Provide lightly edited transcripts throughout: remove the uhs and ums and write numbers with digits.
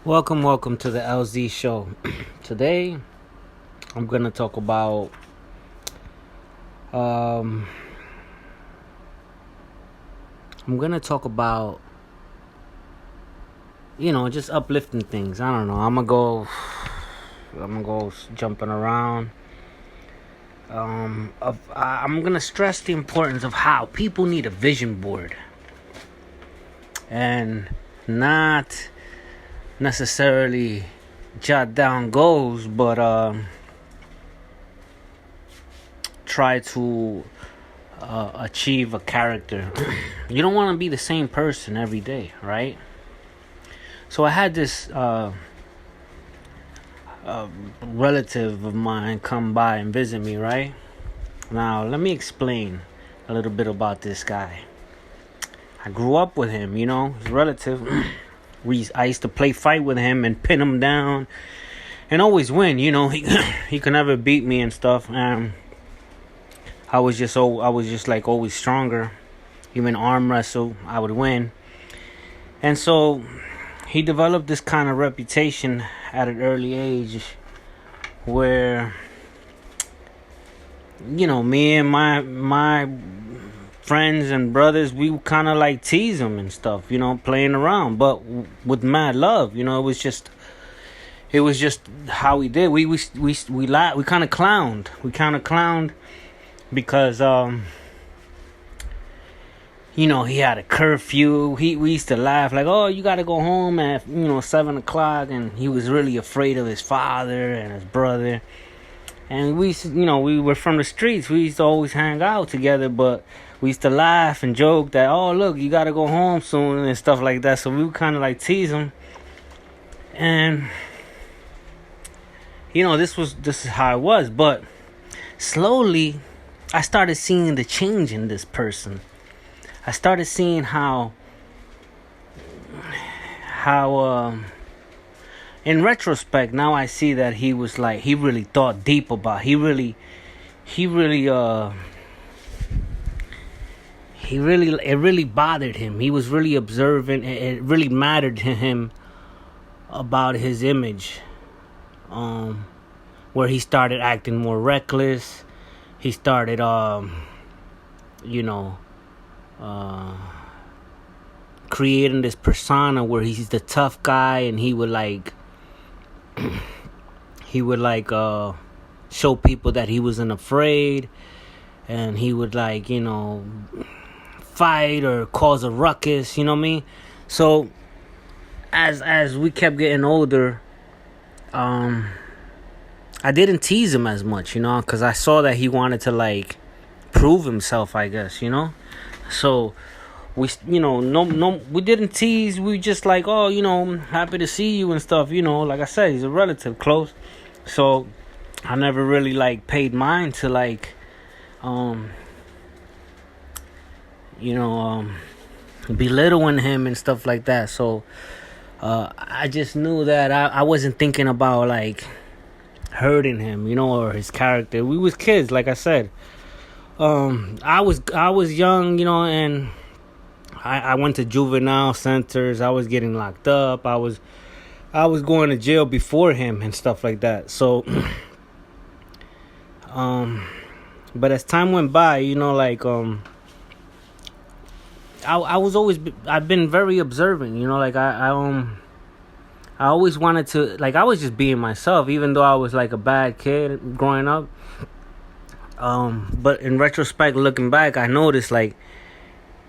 Welcome to the LZ show. Today, I'm gonna talk about um, I'm gonna talk about just uplifting things. I don't know. I'm gonna go jumping around. I'm gonna stress the importance of how people need a vision board and not necessarily jot down goals, but try to achieve a character. You don't want to be the same person every day, right? So I had this relative of mine come by and visit me, right? Now, let me explain a little bit about this guy. I grew up with him, his relative. I used to play fight with him and pin him down and always win, he could never beat me and stuff. And I was just like always stronger. Even arm wrestle, I would win. And so he developed this kind of reputation at an early age where me and my friends and brothers, we kind of like tease him and stuff, playing around, but with mad love. It was just how we did. We kind of clowned because he had a curfew. We used to laugh like, oh, you got to go home at 7 o'clock, and he was really afraid of his father and his brother. And we were from the streets. We used to always hang out together, but we used to laugh and joke that, oh, look, you got to go home soon and stuff like that. So we would kind of like tease him. And this is how it was. But slowly, I started seeing the change in this person. I started seeing how in retrospect, now I see that he was like, he really thought deep about, he really it really bothered him. He was really observant. It really mattered to him about his image, where he started acting more reckless. He started creating this persona where he's the tough guy, and he would show people that he wasn't afraid, and he would fight or cause a ruckus, you know what I mean? So as we kept getting older, I didn't tease him as much, because I saw that he wanted to prove himself, I guess, So we we didn't tease. We just like, oh, happy to see you and stuff, like I said, he's a relative close. So I never really paid mind to belittling him and stuff like that. So I just knew that I wasn't thinking about hurting him, or his character. We was kids, like I said. I was young, and I went to juvenile centers. I was getting locked up. I was going to jail before him and stuff like that. So, but as time went by, I've been very observant. I always wanted to, I was just being myself, even though I was a bad kid growing up. But in retrospect, looking back, I noticed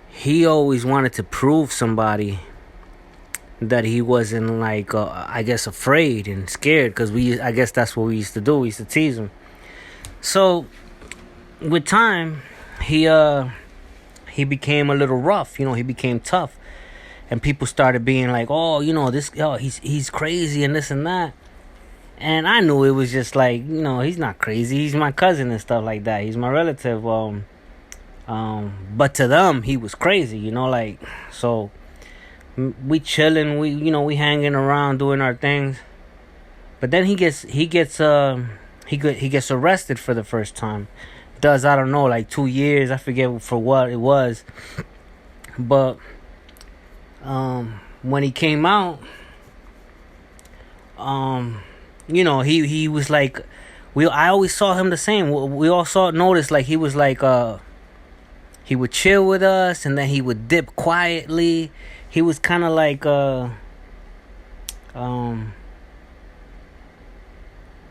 he always wanted to prove somebody that he wasn't I guess afraid and scared, because I guess that's what we used to do. We used to tease him. So with time, he became a little rough. He became tough, and people started being like, oh, he's crazy and this and that. And I knew it was just he's not crazy. He's my cousin and stuff like that. He's my relative. But to them, he was crazy, so we chilling, we hanging around doing our things. But then he gets arrested for the first time. Does, I don't know, 2 years, I forget for what it was. But when he came out, he was like, I always saw him the same. We all noticed like he was like he would chill with us and then he would dip quietly. He was kind of like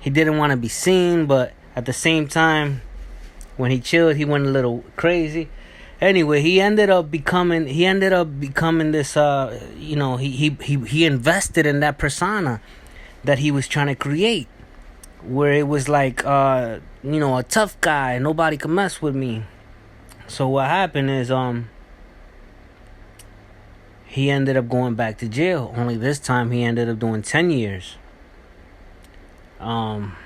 he didn't want to be seen, but at the same time, when he chilled, he went a little crazy. Anyway, he ended up becoming this he invested in that persona that he was trying to create, where it was like a tough guy, nobody could mess with me. So what happened is he ended up going back to jail. Only this time he ended up doing 10 years. For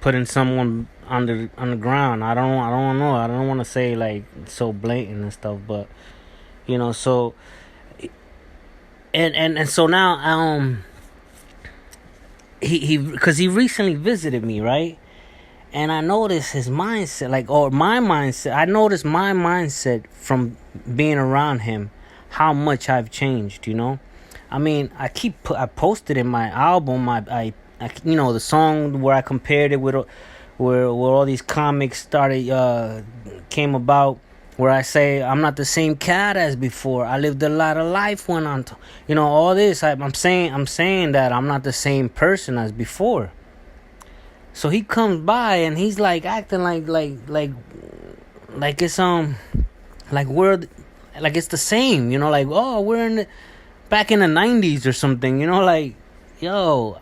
putting someone on the ground. I don't know. I don't want to say like so blatant and stuff, but so and so now he because he recently visited me, right? And I noticed his mindset, my mindset. I noticed my mindset from being around him, how much I've changed. I mean, I posted in my album, I the song where I compared it with where all these comics came about, where I say I'm not the same cat as before. I lived a lot of life when all this. I'm saying that I'm not the same person as before. So he comes by and he's like acting like it's like it's the same, like, oh, we're back in the 90s or something, yo,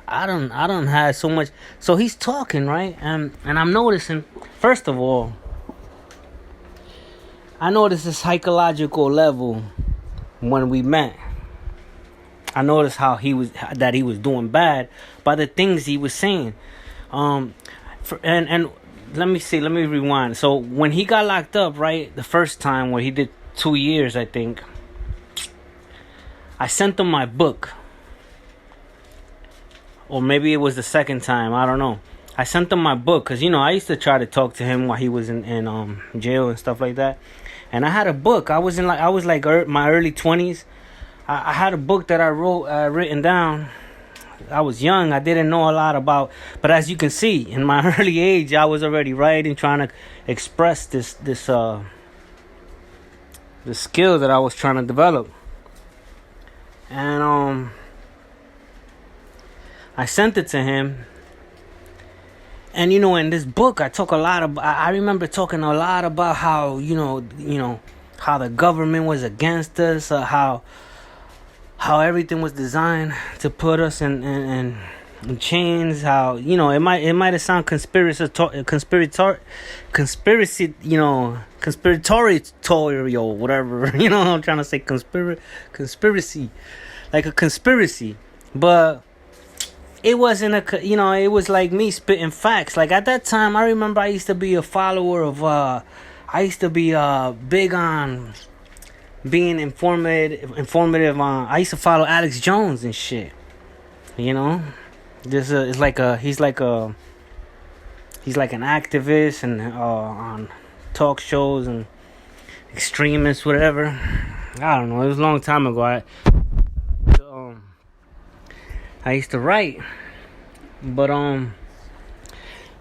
I don't have so much. So he's talking, right? And I'm noticing, first of all, I noticed the psychological level when we met. I noticed that he was doing bad by the things he was saying. And let me rewind. So when he got locked up, right, the first time where he did 2 years, I think, I sent him my book. Or maybe it was the second time, I don't know. I sent him my book because I used to try to talk to him while he was in jail and stuff like that. And I had a book. I was like my early 20s. I had a book that I written down. I was young. I didn't know a lot about, but as you can see, in my early age, I was already writing, trying to express this the skill that I was trying to develop. And I sent it to him. And in this book, I talk a lot about. I remember talking a lot about how how the government was against us, how everything was designed to put us in chains. How it might have sound conspiratorial, whatever. I'm trying to say conspiracy, like a conspiracy, but it wasn't it was like me spitting facts. Like at that time, I remember I used to be a follower of I used to be big on being informative. I used to follow Alex Jones and shit. He's like an activist and on talk shows and extremists, whatever. I don't know. It was a long time ago. I used to write, but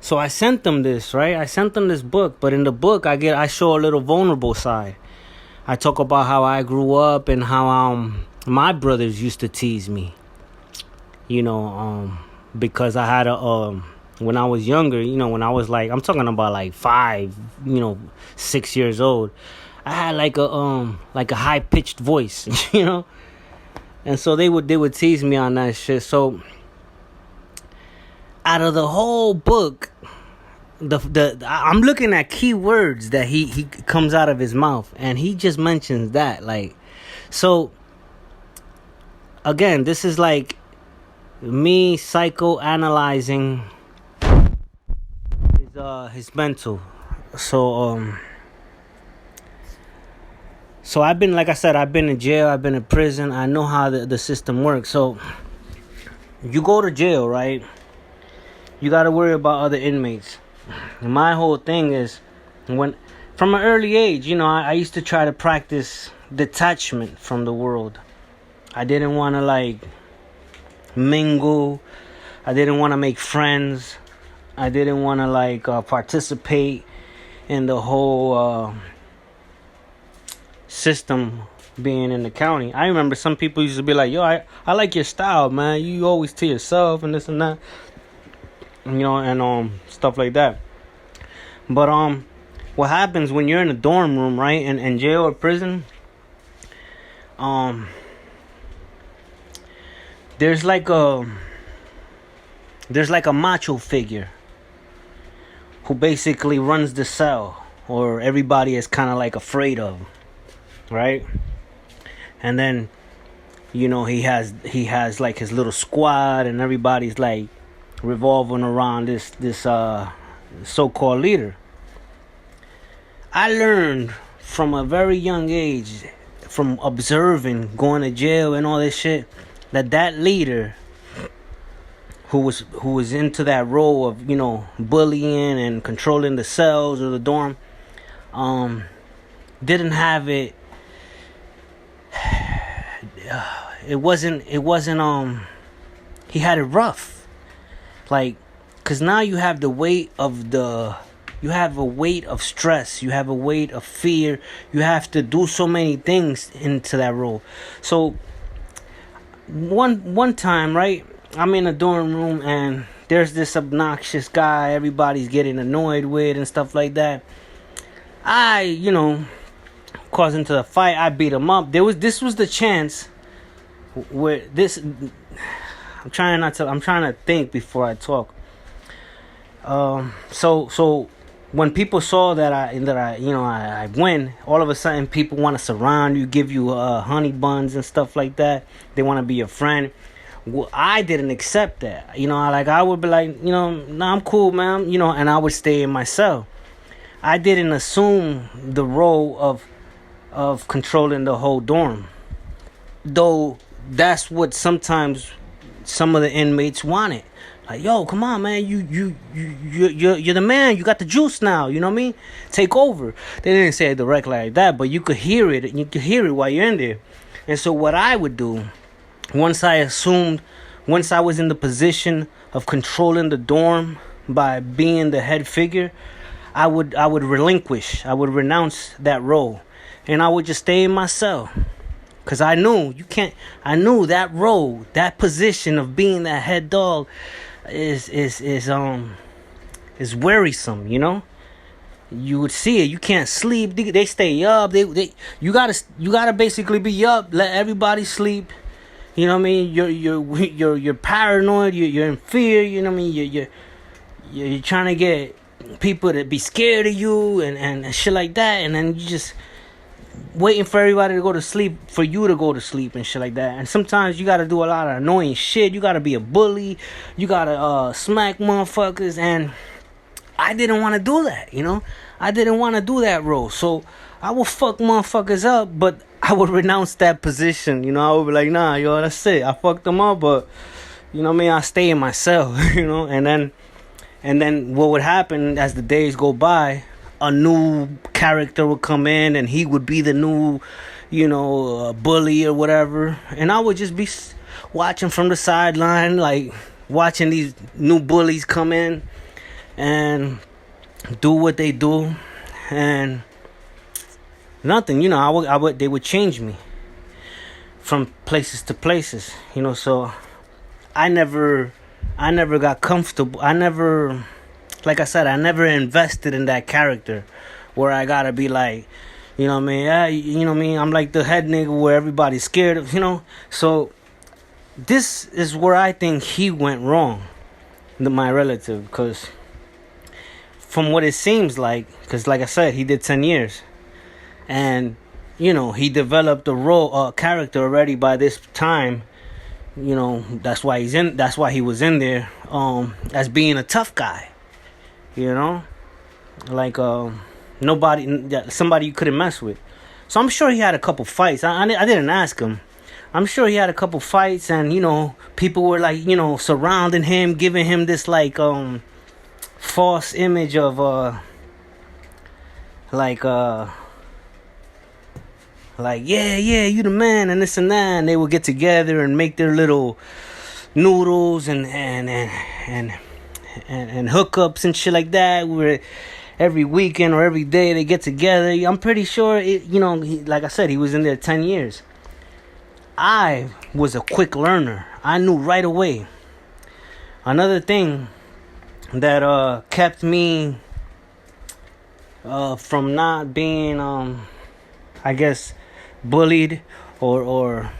so I sent them this, right? I sent them this book, but in the book I show a little vulnerable side. I talk about how I grew up and how my brothers used to tease me, because I had when I was younger, when I was like, I'm talking about like 5, 6 years old, I had like a high pitched voice, And so they would tease me on that shit. So out of the whole book, I'm looking at key words that he comes out of his mouth, and he just mentions that. Like, so again, this is like me psychoanalyzing his mental. So I've been, like I said, I've been in jail, I've been in prison. I know how the system works. So you go to jail, right? You got to worry about other inmates. my whole thing is when from an early age, I used to try to practice detachment from the world. I didn't want to like mingle. I didn't want to make friends. I didn't want to like participate in the whole system being in the county. I remember some people used to be like, yo, I like your style, man. You always to yourself and this and that. And stuff like that. But what happens when you're in a dorm room, right? In jail or prison, there's like a macho figure who basically runs the cell, or everybody is kind of like afraid of, right? And then he has like his little squad, and everybody's like revolving around this so-called leader. I learned from a very young age, from observing, going to jail and all this shit, that leader who was into that role of bullying and controlling the cells or the dorm, didn't have it. It wasn't. He had it rough, like, cause now you have the weight of you have a weight of stress, you have a weight of fear, you have to do so many things into that role. So one time, right, I'm in a dorm room and there's this obnoxious guy everybody's getting annoyed with and stuff like that. I, causing to the fight, I beat him up. This was the chance where this. I'm trying to think before I talk. So when people saw that I win, all of a sudden people want to surround you, give you honey buns and stuff like that. They want to be your friend. Well, I didn't accept that. I would be like, nah, I'm cool, man. And I would stay in my cell. I didn't assume the role of controlling the whole dorm, though that's what sometimes some of the inmates wanted. Like, yo, come on, man, you're the man. You got the juice now. You know what I mean? Take over. They didn't say it directly like that, but you could hear it. You could hear it while you're in there. And so what I would do, once I was in the position of controlling the dorm by being the head figure, I would renounce that role, and I would just stay in my cell. Cause I knew that role, that position of being that head dog is wearisome, You would see it. You can't sleep. They stay up. You gotta basically be up. Let everybody sleep. You know what I mean? You're paranoid. You're in fear. You know what I mean? You're trying to get people to be scared of you and shit like that, and then you just waiting for everybody to go to sleep for you to go to sleep and shit like that. And sometimes you gotta do a lot of annoying shit. You gotta be a bully. You gotta smack motherfuckers. And I didn't want to do that. I didn't want to do that role. So I would fuck motherfuckers up, but I would renounce that position. I would be like, nah, yo, that's it. I fucked them up, but I stay in my cell. And then what would happen as the days go by, a new character would come in and he would be the new, bully or whatever. And I would just be watching from the sideline, like watching these new bullies come in and do what they do. And nothing, they would change me from places to places, so I never got comfortable. Like I said, I never invested in that character where I gotta be like, I'm like the head nigga where everybody's scared of, So this is where I think he went wrong, my relative, because from what it seems like, because like I said, he did 10 years. And, he developed a character already by this time. That's why he was in there, as being a tough guy. Like somebody you couldn't mess with. So I'm sure he had a couple fights. I didn't ask him. I'm sure he had a couple fights, and people were like, surrounding him, giving him this like false image of like yeah, you the man and this and that, and they would get together and make their little noodles and hookups and shit like that, where every weekend or every day they get together. I'm pretty sure like I said, he was in there 10 years. I was a quick learner. I knew right away. Another thing that kept me from not being I guess bullied or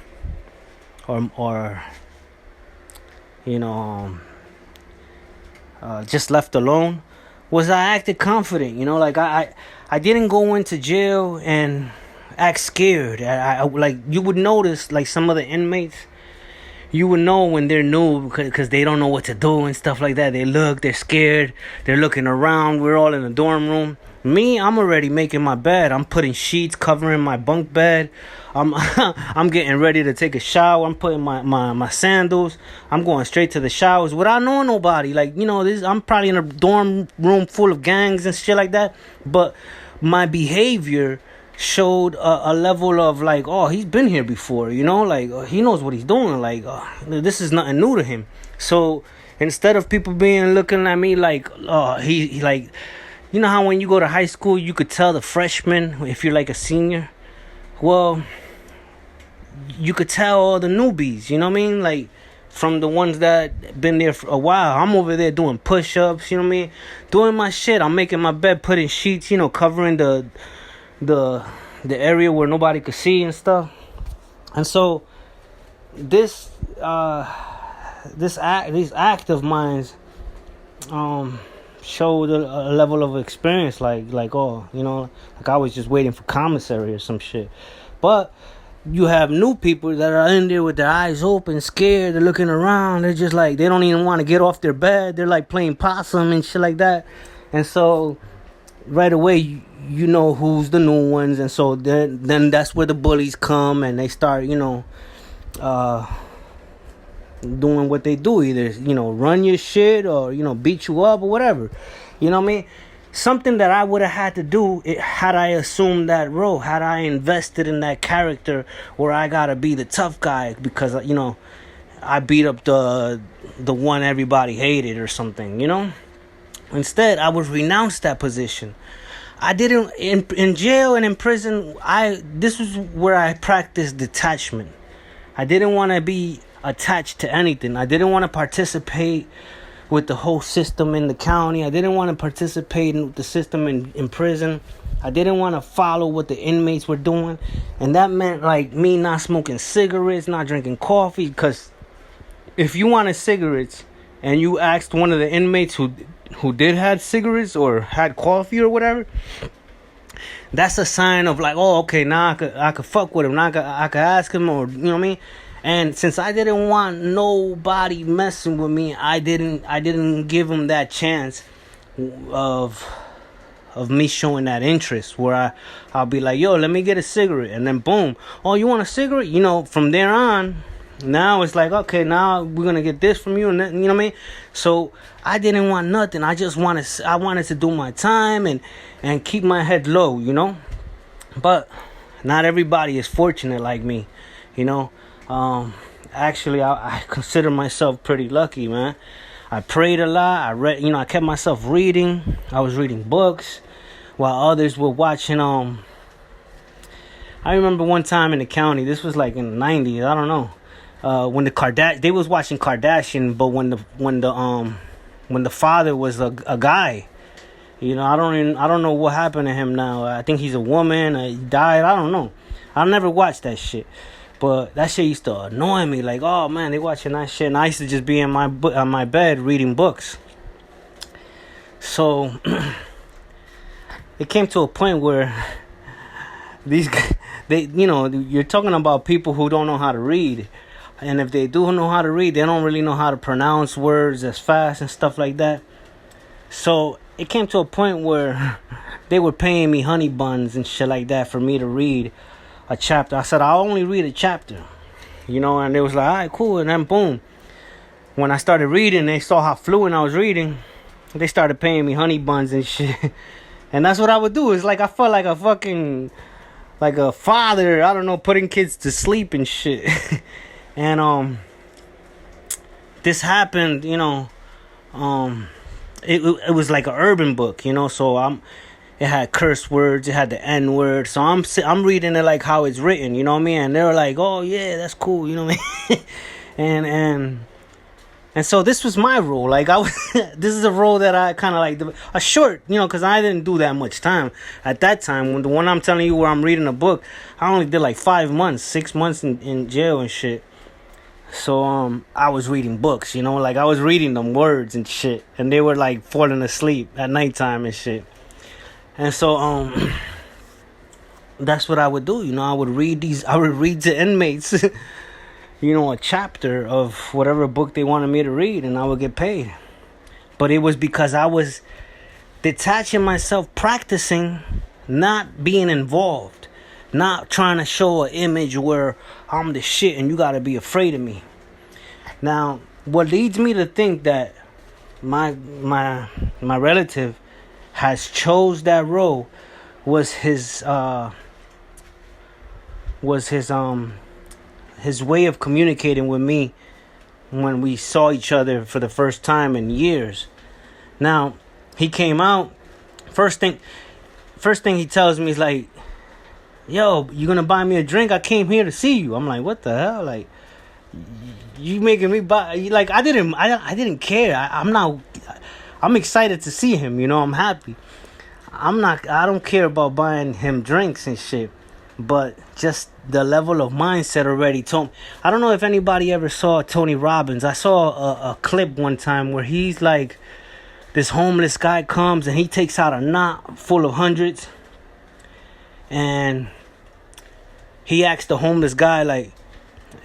just left alone was I acted confident. Like I didn't go into jail and act scared. I like, you would notice, like, some of the inmates, you would know when they're new because they don't know what to do and stuff like that. They're scared, they're looking around. We're all in the dorm room. Me, I'm already making my bed. I'm putting sheets covering my bunk bed. I'm getting ready to take a shower. I'm putting my sandals. I'm going straight to the showers without knowing nobody. Like, I'm probably in a dorm room full of gangs and shit like that. But my behavior showed a level of like, oh, he's been here before, like he knows what he's doing. Like, this is nothing new to him. So instead of people looking at me like, oh, he like, how when you go to high school, you could tell the freshman if you're like a senior. Well, you could tell all the newbies, like, from the ones that been there for a while. I'm over there doing push-ups, doing my shit. I'm making my bed, putting sheets, covering the area where nobody could see and stuff. And so this act of mine showed a level of experience, like oh, like I was just waiting for commissary or some shit. But you have new people that are in there with their eyes open, scared. They're looking around. They're just like, they don't even want to get off their bed. They're like playing possum and shit like that. And so right away, you know who's the new ones. And so then that's where the bullies come and they start, doing what they do. Either, run your shit or, beat you up or whatever. You know what I mean? Something that I would have had to do had I assumed that role, had I invested in that character where I gotta be the tough guy because, I beat up the one everybody hated or something, Instead, I would renounce that position. I didn't, in jail and in prison, this was where I practiced detachment. I didn't want to be attached to anything. I didn't want to participate with the whole system in the county. I didn't want to participate in the system in prison. I didn't want to follow what the inmates were doing. And that meant, like, me not smoking cigarettes, not drinking coffee. Because if you wanted cigarettes and you asked one of the inmates who did have cigarettes or had coffee or whatever, that's a sign of like, oh, okay, now I could fuck with him. Now I could ask him, or, you know what I mean? And since I didn't want nobody messing with me, I didn't give him that chance of me showing that interest, where I'll be like, yo, let me get a cigarette, and then boom, oh, you want a cigarette? From there on, now it's like, okay, now we're gonna get this from you, and then, you know what I mean? So I didn't want nothing. I wanted to do my time and keep my head low, But not everybody is fortunate like me, Actually, I consider myself pretty lucky, man. I prayed a lot. I read, I kept myself reading. I was reading books while others were watching. I remember one time in the county. This was like in the 90s. I don't know. When they was watching Kardashian, but when the father was a guy, I don't know what happened to him now. I think he's a woman. He died. I don't know. I never watched that shit. But that shit used to annoy me. Like, oh, man, they watching that shit. And I used to just be on my bed reading books. So, it came to a point where these guys, you're talking about people who don't know how to read. And if they do know how to read, they don't really know how to pronounce words as fast and stuff like that. So, it came to a point where they were paying me honey buns and shit like that for me to read a chapter. I said, I'll only read a chapter, and they was like, all right, cool. And then boom, when I started reading, they saw how fluent I was reading. they started paying me honey buns and shit. And that's what I would do. It's like I felt like a fucking, like a father, I don't know, putting kids to sleep and shit. And this happened, you know. It was like an urban book, you know. So it had curse words, it had the N word. So I'm reading it like how it's written, you know what I mean? And they were like, oh yeah, that's cool, you know what I mean? and so this was my role. Like this is a role that I kind of like, a short, you know, because I didn't do that much time at that time. When the one I'm telling you where I'm reading a book, I only did like 5 months, 6 months in jail and shit. So I was reading books, you know, like I was reading them words and shit, and they were like falling asleep at nighttime and shit. And so that's what I would do, you know. I would read to inmates you know, a chapter of whatever book they wanted me to read, and I would get paid. But it was because I was detaching myself, practicing not being involved, not trying to show an image where I'm the shit and you gotta be afraid of me. Now, what leads me to think that my relative has chose that role was his way of communicating with me when we saw each other for the first time in years. Now, he came out, first thing he tells me is like, yo, you gonna buy me a drink? I came here to see you. I'm like, what the hell? Like, you making me buy? Like, I didn't care. I'm excited to see him, you know. I'm happy. I don't care about buying him drinks and shit. But just the level of mindset already told me. I don't know if anybody ever saw Tony Robbins. I saw a clip one time where he's like, this homeless guy comes and he takes out a knot full of hundreds. And he asked the homeless guy, like,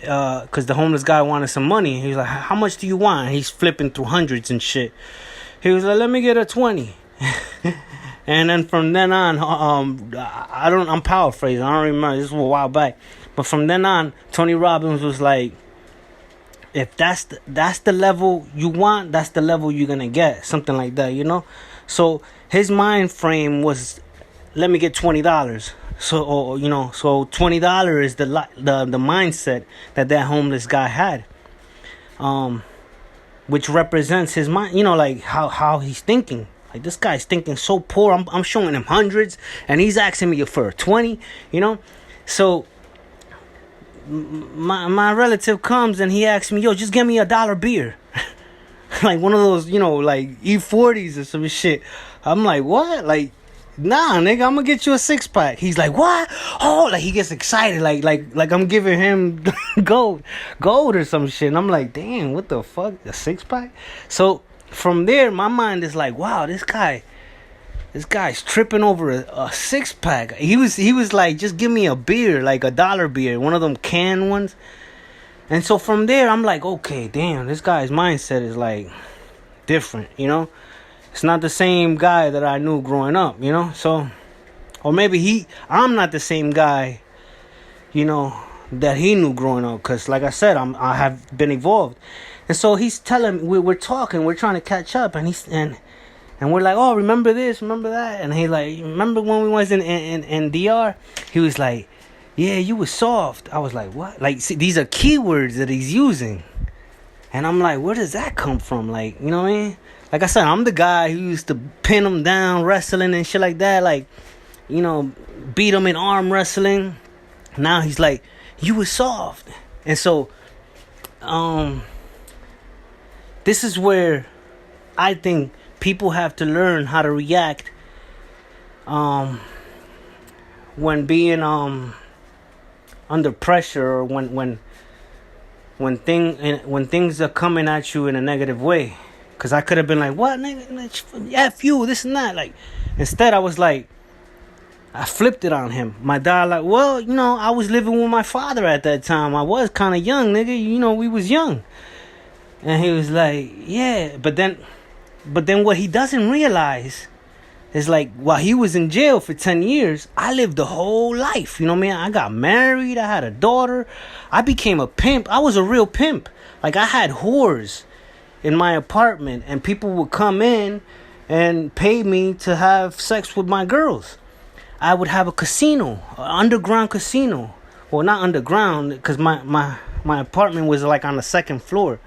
because the homeless guy wanted some money. He was like, how much do you want? And he's flipping through hundreds and shit. He was like, let me get a 20. And then from then on, I'm paraphrasing. I don't remember. This was a while back. But from then on, Tony Robbins was like, if that's the level you want, that's the level you're going to get. Something like that, you know? So his mind frame was, let me get $20. So, you know, so $20 is the mindset that homeless guy had. Which represents his mind, you know, like how he's thinking. Like, this guy's thinking so poor. I'm showing him hundreds, and he's asking me for 20, you know? So, my relative comes, and he asks me, yo, just get me $1 beer. Like, one of those, you know, like, E40s or some shit. I'm like, what? Like, nah, nigga, I'm gonna get you a 6-pack. He's like, what? Oh, like, he gets excited, like I'm giving him gold or some shit. And I'm like, damn, what the fuck? A 6-pack? So, from there, my mind is like, wow, this guy's tripping over a 6-pack. He was like, just give me a beer, like $1 beer, one of them canned ones. And so from there, I'm like, okay, damn, this guy's mindset is like different, you know. It's not the same guy that I knew growing up, you know. So, or maybe I'm not the same guy, you know, that he knew growing up. Because like I said, I have been evolved. And so he's telling me, we're talking, we're trying to catch up, and and we're like, oh, remember this, remember that, and he like, remember when we was in DR? He was like, yeah, you was soft. I was like, what? Like, see, these are keywords that he's using, and I'm like, where does that come from? Like, you know what I mean? Like I said, I'm the guy who used to pin him down wrestling and shit like that, like, you know, beat him in arm wrestling. Now he's like, you was soft, and so, this is where I think people have to learn how to react when being under pressure, or when things are coming at you in a negative way. Because I could have been like, what, nigga? F you, this and that. Like, instead, I was like, I flipped it on him. My dad, like, well, you know, I was living with my father at that time. I was kind of young, nigga. You know, we was young. And he was like, yeah, but then what he doesn't realize is, like, while he was in jail for 10 years, I lived the whole life. You know what I mean? I got married. I had a daughter. I became a pimp. I was a real pimp. Like, I had whores in my apartment, and people would come in and pay me to have sex with my girls. I would have a casino, an underground casino. Well, not underground, because my apartment was like on the second floor.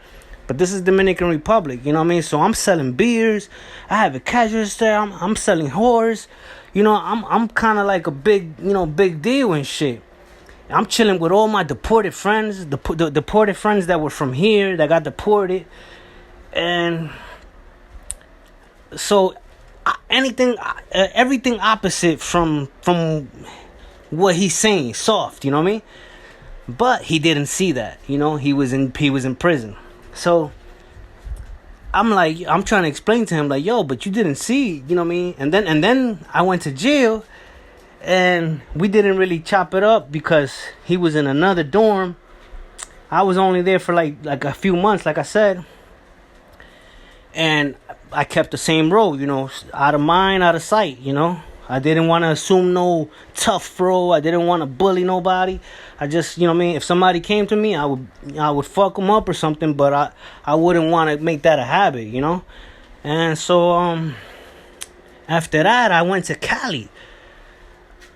But this is Dominican Republic, you know what I mean? So I'm selling beers. I have a cash register. I'm selling whores. You know, I'm kind of like a big deal and shit. I'm chilling with all my deported friends, the deported friends that were from here that got deported, and so everything opposite from what he's saying, soft, you know what I mean? But he didn't see that, you know. He was in prison. So I'm trying to explain to him, like, yo, but you didn't see, you know what I mean? And then I went to jail, and we didn't really chop it up because he was in another dorm. I was only there for like a few months, like I said, and I kept the same role, you know, out of mind, out of sight, you know. I didn't want to assume no tough role. I didn't want to bully nobody. I just, you know what I mean, if somebody came to me, I would fuck them up or something, but I wouldn't want to make that a habit, you know. And so after that, I went to Cali,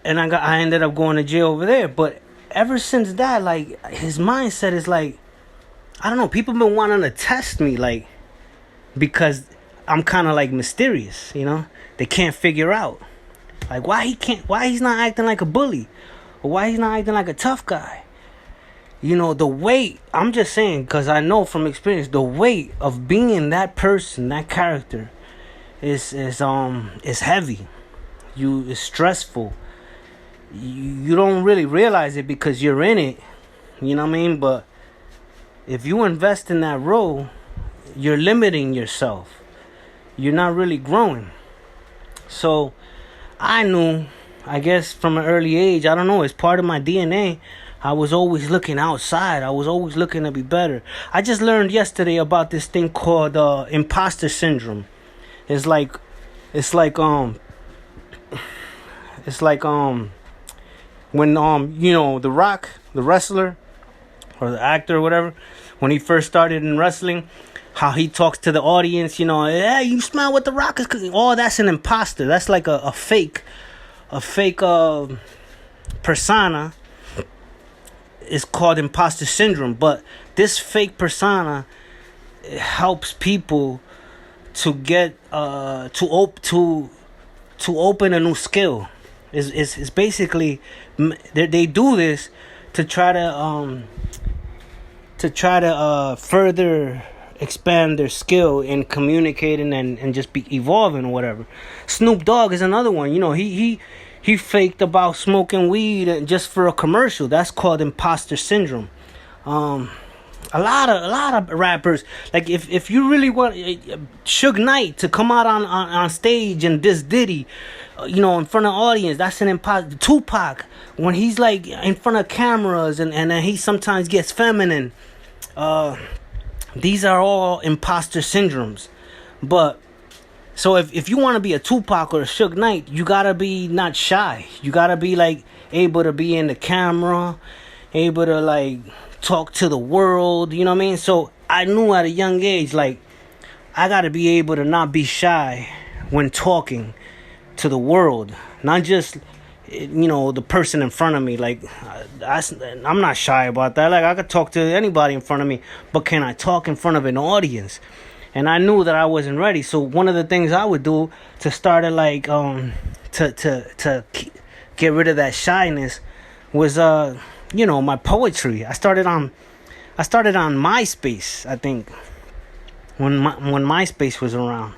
and I ended up going to jail over there. But ever since that, like, his mindset is like, I don't know, people been wanting to test me, like, because I'm kind of like mysterious, you know. They can't figure out, like, why he's not acting like a bully, or why he's not acting like a tough guy. You know, the weight, I'm just saying, because I know from experience, the weight of being that person, that character, is heavy. It's stressful. You don't really realize it because you're in it, you know what I mean? But if you invest in that role, you're limiting yourself. You're not really growing. So I knew, I guess from an early age, I don't know, it's part of my DNA. I was always looking outside. I was always looking to be better. I just learned yesterday about this thing called imposter syndrome. It's like when you know, The Rock, the wrestler or the actor or whatever, when he first started in wrestling, how he talks to the audience, you know, hey, you smile what The Rock is cooking. Oh, that's an imposter. That's like a fake persona. Is called imposter syndrome. But this fake persona helps people to get to open a new skill. Is basically they do this to try to further expand their skill in communicating and just be evolving or whatever. Snoop Dogg is another one. You know, he faked about smoking weed just for a commercial. That's called imposter syndrome. A lot of rappers, like if you really want Suge Knight to come out on stage and diss Diddy, you know, in front of audience, that's an imposter. Tupac, when he's like in front of cameras and he sometimes gets feminine. These are all imposter syndromes. But so if you want to be a Tupac or a Suge Knight, you gotta be not shy. You gotta be like able to be in the camera, able to like talk to the world, you know what I mean? So I knew at a young age, like, I gotta be able to not be shy when talking to the world, not just, you know, the person in front of me. Like, I'm not shy about that. Like, I could talk to anybody in front of me, but can I talk in front of an audience? And I knew that I wasn't ready. So one of the things I would do to start it, like, to get rid of that shyness was, you know, my poetry. I started on MySpace, I think, when MySpace was around.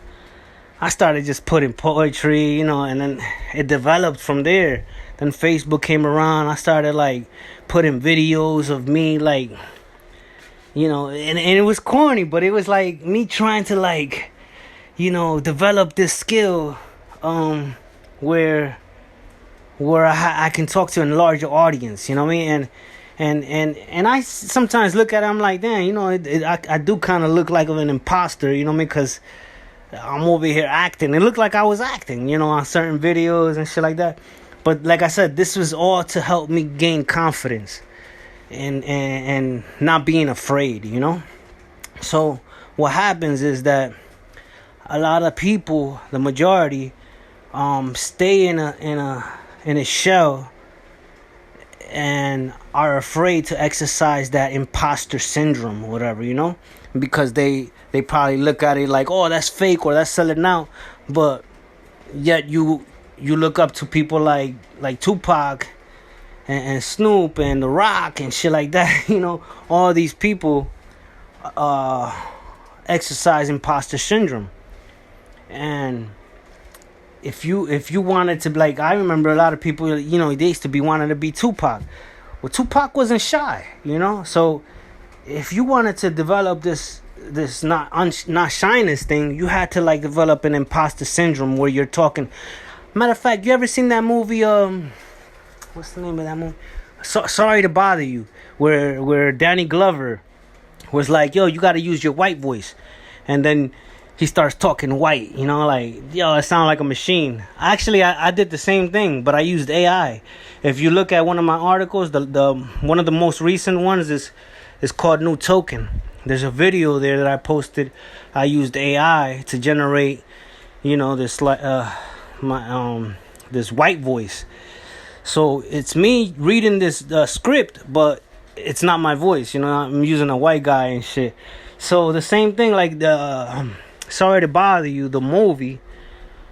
I started just putting poetry, you know, and then it developed from there. Then Facebook came around. I started like putting videos of me, like, you know, and it was corny, but it was like me trying to, like, you know, develop this skill where I can talk to a larger audience, you know what I mean? And I sometimes look at it, I'm like, damn, you know, I do kind of look like an imposter, you know what I mean? Because I'm over here acting. It looked like I was acting, you know, on certain videos and shit like that. But like I said, this was all to help me gain confidence and not being afraid, you know? So what happens is that a lot of people, the majority, stay in a shell and are afraid to exercise that imposter syndrome or whatever, because they probably look at it like, oh, that's fake or that's selling out. But yet you look up to people like Tupac and Snoop and The Rock and shit like that. All these people exercise imposter syndrome. And if you wanted to, like, I remember a lot of people, they used to be wanting to be Tupac. Well, Tupac wasn't shy, So if you wanted to develop this not shyness thing, you had to like develop an imposter syndrome where you're talking. Matter of fact, you ever seen that movie? What's the name of that movie? Sorry to Bother You, where Danny Glover was like, yo, you got to use your white voice, and then he starts talking white, like, yo, I sound like a machine. Actually, I did the same thing, but I used AI. If you look at one of my articles, the one of the most recent ones is called New Token. There's a video there that I posted. I used AI to generate, this this white voice. So it's me reading this script, but it's not my voice. I'm using a white guy and shit. So the same thing, like the Sorry to Bother You, the movie,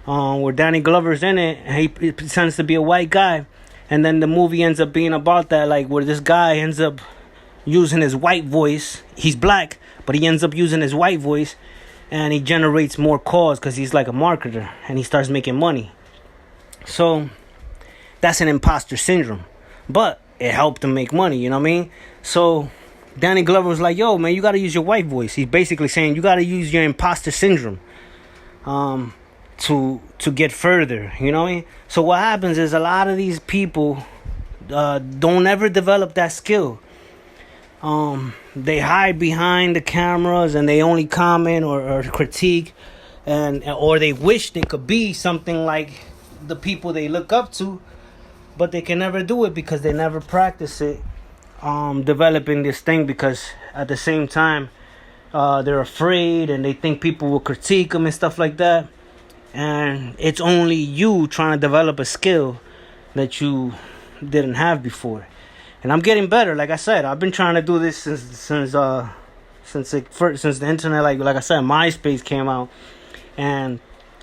where Danny Glover's in it, and he pretends to be a white guy, and then the movie ends up being about that, like where this guy ends up using his white voice. He's black, but he ends up using his white voice, and he generates more calls because he's like a marketer, and he starts making money. So that's an imposter syndrome, but it helped him make money. You know what I mean? So Danny Glover was like, yo, man, you got to use your white voice. He's basically saying you got to use your imposter syndrome to get further. You know what I mean? So what happens is a lot of these people don't ever develop that skill. They hide behind the cameras and they only comment or critique, or they wish they could be something like the people they look up to, but they can never do it because they never practice it. Developing this thing, because at the same time they're afraid and they think people will critique them and stuff like that, and it's only you trying to develop a skill that you didn't have before. And I'm getting better. Like I said, I've been trying to do this since the internet, like I said, MySpace came out, and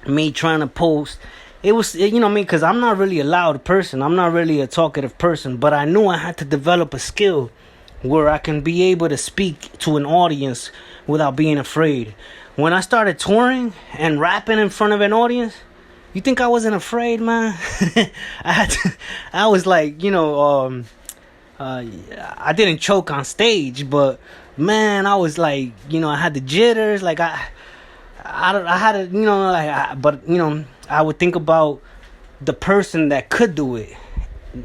me trying to post. It was, because I'm not really a loud person. I'm not really a talkative person. But I knew I had to develop a skill where I can be able to speak to an audience without being afraid. When I started touring and rapping in front of an audience, you think I wasn't afraid, man? I was like, I didn't choke on stage, but man, I was like, I had the jitters. Like I had a, I would think about the person that could do it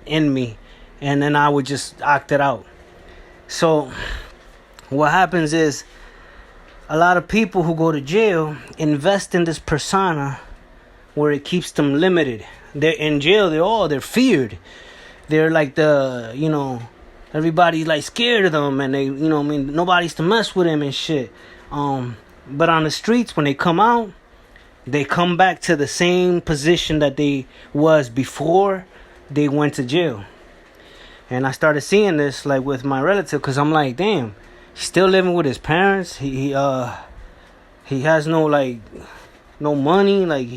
in me, and then I would just act it out. So what happens is a lot of people who go to jail invest in this persona where it keeps them limited. They're in jail, they're feared. They're like everybody's like scared of them, and they, nobody's to mess with them and shit. But on the streets, when they come out, they come back to the same position that they was before they went to jail. And I started seeing this like with my relative, because I'm like, damn, he's still living with his parents. He has no money, like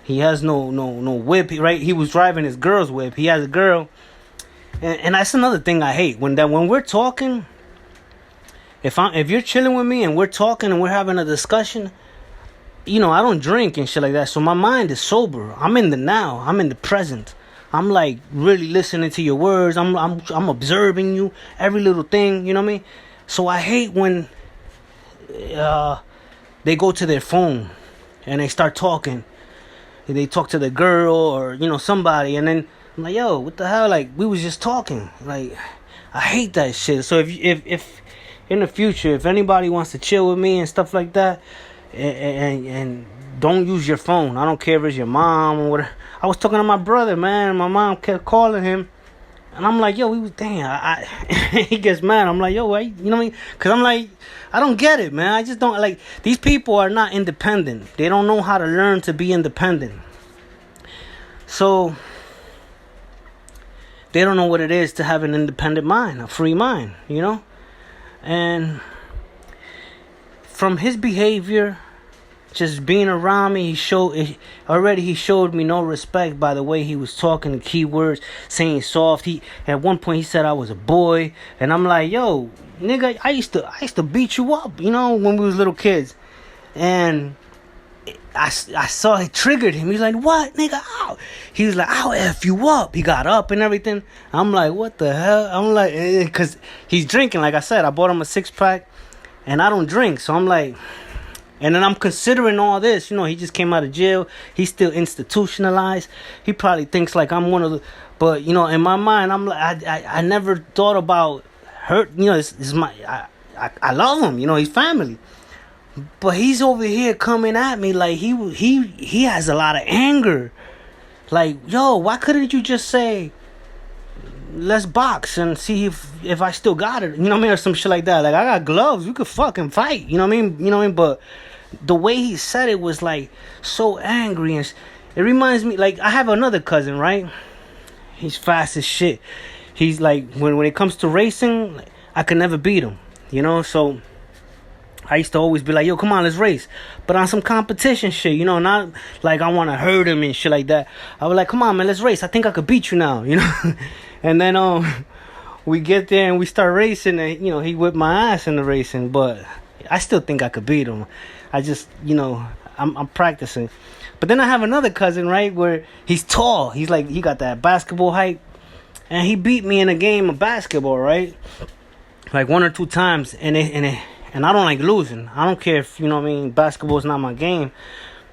he has no whip, right? He was driving his girl's whip. He has a girl. And that's another thing I hate. When we're talking, if you're chilling with me and we're talking and we're having a discussion, I don't drink and shit like that. So my mind is sober. I'm in the now. I'm in the present. I'm like really listening to your words. I'm observing you, every little thing. You know what I mean? So I hate when they go to their phone and they start talking. They talk to the girl or somebody, and then I'm like, yo, what the hell? Like, we was just talking. Like, I hate that shit. So if in the future, if anybody wants to chill with me and stuff like that, and don't use your phone. I don't care if it's your mom or whatever. I was talking to my brother, man. My mom kept calling him. And I'm like, yo, he gets mad. I'm like, yo, why, you know what I mean? Because I'm like, I don't get it, man. I just don't, like, these people are not independent. They don't know how to learn to be independent. So, they don't know what it is to have an independent mind, a free mind, you know? And from his behavior, just being around me, he showed me no respect by the way he was talking, the keywords, saying soft. He at one point he said I was a boy, and I'm like, yo, nigga, I used to beat you up, you know, when we was little kids. And I saw it triggered him. He's like, what, nigga? Ow. He was like, I'll F you up. He got up and everything. I'm like, what the hell? I'm like, because he's drinking. Like I said, I bought him a 6-pack, and I don't drink, so I'm like. And then I'm considering all this. You know, he just came out of jail. He's still institutionalized. He probably thinks like I'm one of the... But, you know, in my mind, I'm like... I never thought about hurt. You know, it's my... I love him. You know, he's family. But he's over here coming at me like he has a lot of anger. Like, yo, why couldn't you just say... Let's box and see if I still got it. You know what I mean? Or some shit like that. Like, I got gloves. We could fucking fight. You know what I mean? You know what I mean? But the way he said it was like so angry. And it reminds me, like, I have another cousin, right? He's fast as shit. He's like, when it comes to racing, I could never beat him. You know? So I used to always be like, yo, come on, let's race. But on some competition shit, you know, not like I want to hurt him and shit like that. I was like, come on, man, let's race. I think I could beat you now, you know? And then we get there and we start racing, and you know, he whipped my ass in the racing, but I still think I could beat him. I just, you know, I'm practicing. But then I have another cousin, right, where he's tall. He's like, he got that basketball height, and he beat me in a game of basketball, right? Like 1 or 2 times, and I don't like losing. I don't care if, you know what I mean, basketball is not my game.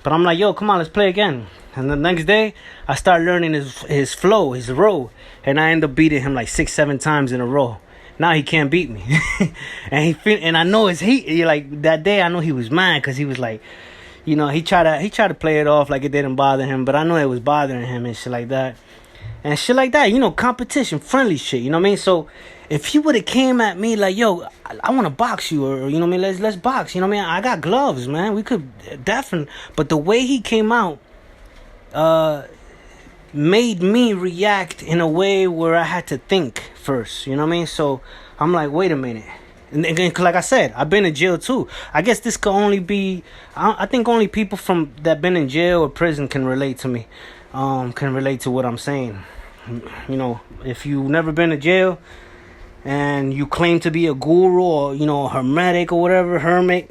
But I'm like, yo, come on, let's play again. And the next day, I start learning his flow, his row. And I end up beating him like 6-7 times in a row. Now he can't beat me. And I know like that day I know he was mad because he was like, you know, he tried to play it off like it didn't bother him, but I know it was bothering him and shit like that. And shit like that, you know, competition, friendly shit, you know what I mean? So if he would have came at me like, yo, I want to box you, or you know what I mean, let's box, you know what I mean? I got gloves, man. We could definitely. But the way he came out made me react in a way where I had to think first, you know what I mean? So I'm like, wait a minute. And again, like I said, I've been in jail too. I guess this could only be, I think only people that been in jail or prison can relate to me, can relate to what I'm saying. You know, if you've never been to jail and you claim to be a guru or, you know, hermetic or whatever, hermit,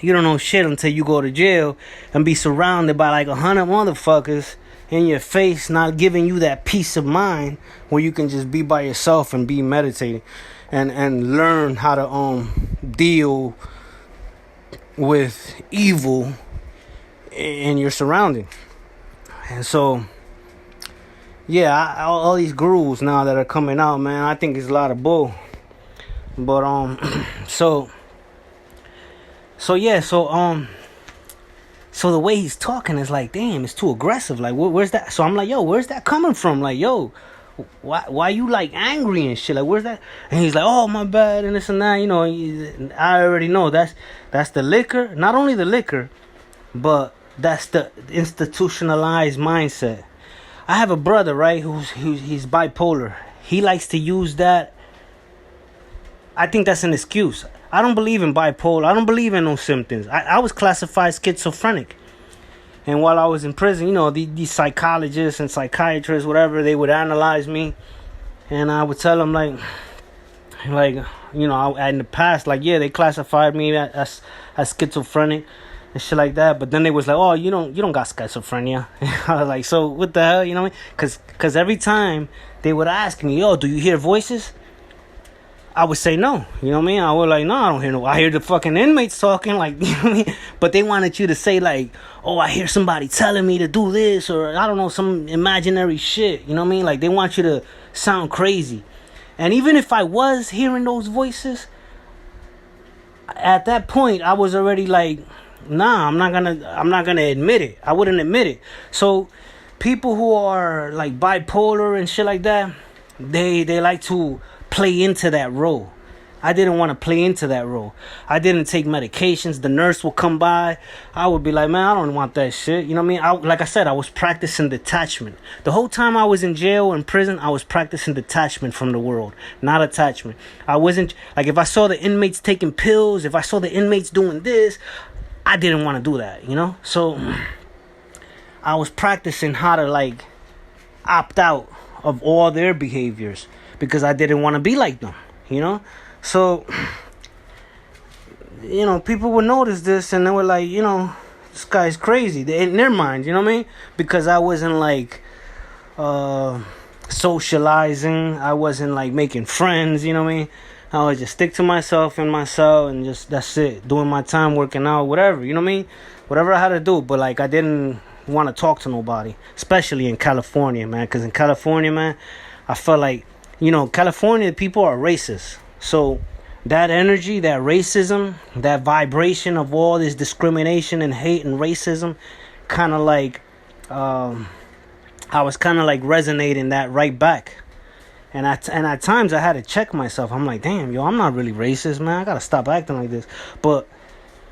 you don't know shit until you go to jail and be surrounded by like 100 motherfuckers in your face, not giving you that peace of mind where you can just be by yourself and be meditating and learn how to deal with evil in your surrounding. And so, yeah, all these gurus now that are coming out, man, I think it's a lot of bull. But so the way he's talking is like, damn, it's too aggressive. Like, where's that? So I'm like, yo, where's that coming from? Like, yo, why you like angry and shit? Like, where's that? And he's like, oh, my bad, and this and that. You know, I already know that's the liquor. Not only the liquor, but that's the institutionalized mindset. I have a brother, right, he's bipolar. He likes to use that. I think that's an excuse. I don't believe in bipolar. I don't believe in no symptoms. I was classified schizophrenic. And while I was in prison, you know, these psychologists and psychiatrists, whatever, they would analyze me. And I would tell them, like you know, in the past, like, yeah, they classified me as schizophrenic and shit like that. But then they was like, oh, you don't got schizophrenia. I was like, so what the hell, you know what I mean? Because every time they would ask me, yo, do you hear voices? I would say no, you know what I mean? I was like, no, I don't hear no. I hear the fucking inmates talking, like, you know what I mean? But they wanted you to say, like, oh, I hear somebody telling me to do this, or I don't know, some imaginary shit, you know what I mean? Like, they want you to sound crazy. And even if I was hearing those voices, at that point, I was already like, nah, I'm not gonna admit it. I wouldn't admit it. So people who are like bipolar and shit like that, they like to play into that role. I didn't want to play into that role. I didn't take medications. The nurse would come by. I would be like, man, I don't want that shit. You know what I mean? Like I said, I was practicing detachment. The whole time I was in jail, in prison, I was practicing detachment from the world, not attachment. I wasn't, like, if I saw the inmates taking pills, if I saw the inmates doing this, I didn't want to do that, you know? So I was practicing how to, like, opt out of all their behaviors because I didn't want to be like them, you know? So, you know, people would notice this and they were like, you know, this guy's crazy. In their mind, you know what I mean? Because I wasn't like socializing. I wasn't like making friends, you know what I mean? I would just stick to myself in my cell and just, that's it. Doing my time, working out, whatever, you know what I mean? Whatever I had to do. But like, I didn't want to talk to nobody, especially in California, man. Because in California, man, I felt like, you know, California people are racist. So that energy, that racism, that vibration of all this discrimination and hate and racism, kind of like, I was kind of like resonating that right back. And at times I had to check myself. I'm like, damn, yo, I'm not really racist, man. I gotta stop acting like this. But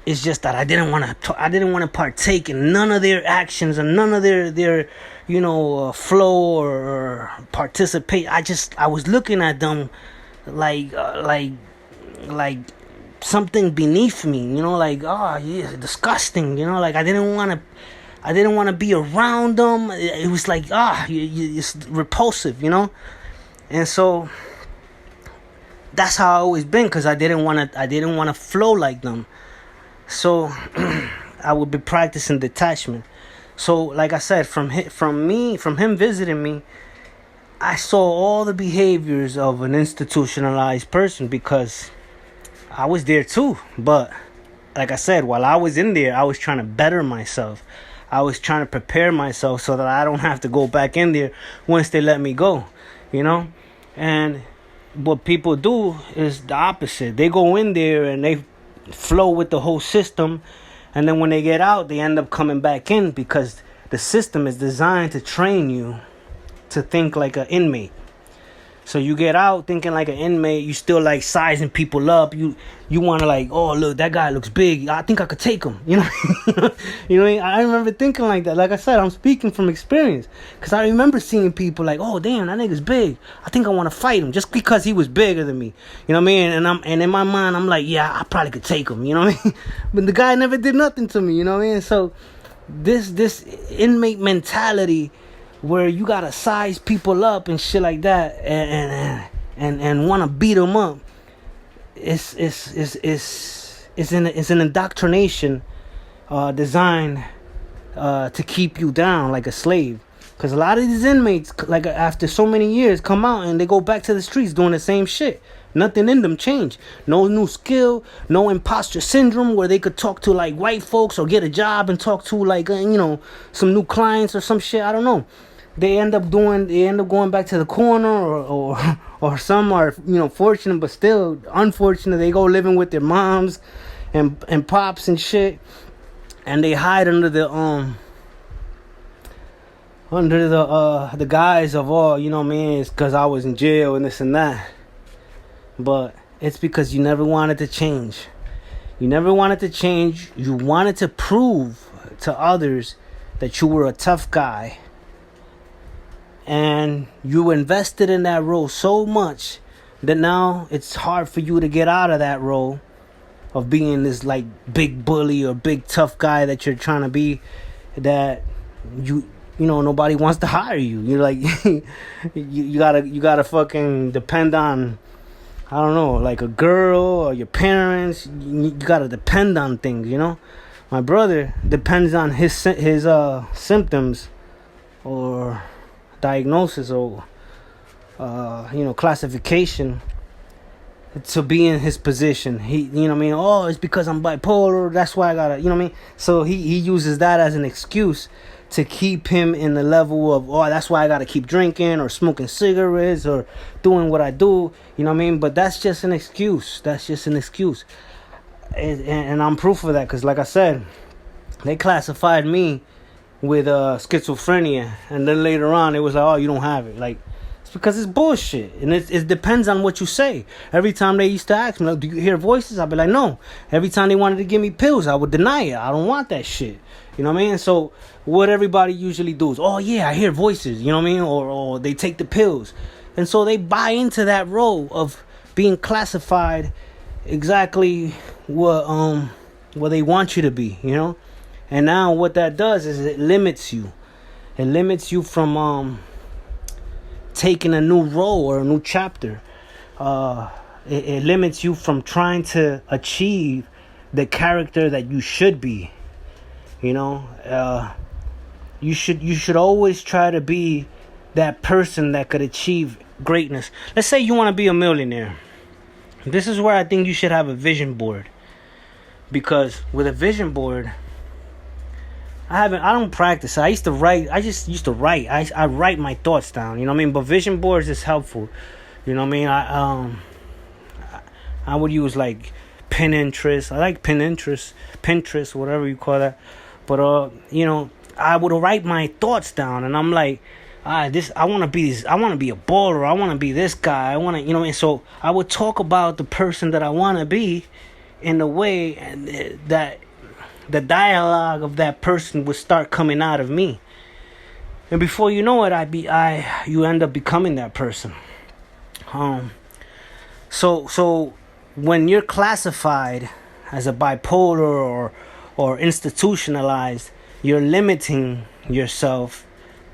it's just that I didn't want to partake in none of their actions and none of their you know, flow or participate. I was looking at them like something beneath me, you know, like, oh yeah, disgusting, you know, like I didn't want to be around them. It was like, it's repulsive, you know. And so that's how I always been, because I didn't want to flow like them. So I would be practicing detachment. So like I said, from him visiting me, I saw all the behaviors of an institutionalized person, because I was there too. But like I said, while I was in there, I was trying to better myself. I was trying to prepare myself so that I don't have to go back in there once they let me go, you know? And what people do is the opposite. They go in there and they flow with the whole system. And then when they get out, they end up coming back in, because the system is designed to train you to think like an inmate. So you get out thinking like an inmate. You still like sizing people up. You want to like, oh look, that guy looks big. I think I could take him. You know, you know what I mean? I remember thinking like that. Like I said, I'm speaking from experience, because I remember seeing people like, oh damn, that nigga's big. I think I want to fight him just because he was bigger than me. You know what I mean? And in my mind, I'm like, yeah, I probably could take him. You know what I mean? But the guy never did nothing to me. You know what I mean? So this inmate mentality, where you gotta size people up and shit like that, and want to beat them up, it's an indoctrination designed to keep you down like a slave. Because a lot of these inmates, like after so many years, come out and they go back to the streets doing the same shit. Nothing in them changed. No new skill, no imposter syndrome where they could talk to like white folks or get a job and talk to like some new clients or some shit. I don't know. They end up going back to the corner, or some are fortunate but still unfortunate. They go living with their moms and pops and shit, and they hide under the guise of, oh, you know what I mean, it's because I was in jail and this and that. But it's because you never wanted to change. You never wanted to change. You wanted to prove to others that you were a tough guy. And you invested in that role so much that now it's hard for you to get out of that role of being this like big bully or big tough guy that you're trying to be, that nobody wants to hire you. You're like you gotta fucking depend on, I don't know, like a girl or your parents. You gotta depend on things, you know. My brother depends on his symptoms or diagnosis or classification to be in his position. He, oh, it's because I'm bipolar, that's why I gotta, so he uses that as an excuse to keep him in the level of, oh, that's why I gotta keep drinking or smoking cigarettes or doing what I do, but that's just an excuse. And I'm proof of that, because like I said, they classified me with schizophrenia, and then later on it was like, oh, you don't have it. Like, it's because it's bullshit, and it depends on what you say. Every time they used to ask me, like, do you hear voices? I'd be like, no. Every time they wanted to give me pills, I would deny it. I don't want that shit. You know what I mean? So what everybody usually do is, oh yeah, I hear voices. You know what I mean? Or they take the pills, and so they buy into that role of being classified exactly what they want you to be. You know. And now what that does is it limits you. It limits you from taking a new role or a new chapter. It limits you from trying to achieve the character that you should be. You know, you should always try to be that person that could achieve greatness. Let's say you want to be a millionaire. This is where I think you should have a vision board. Because with a vision board, I don't practice. I just used to write. I write my thoughts down, you know what I mean? But vision boards is helpful. You know what I mean? I would use like Pinterest. I like Pinterest, whatever you call that. But you know, I would write my thoughts down, and I'm like, I want to be this. I want to be a baller. I want to be this guy. I want to, you know. And so I would talk about the person that I want to be in the way that the dialogue of that person would start coming out of me, and before you know it, you end up becoming that person. So when you're classified as a bipolar or institutionalized, you're limiting yourself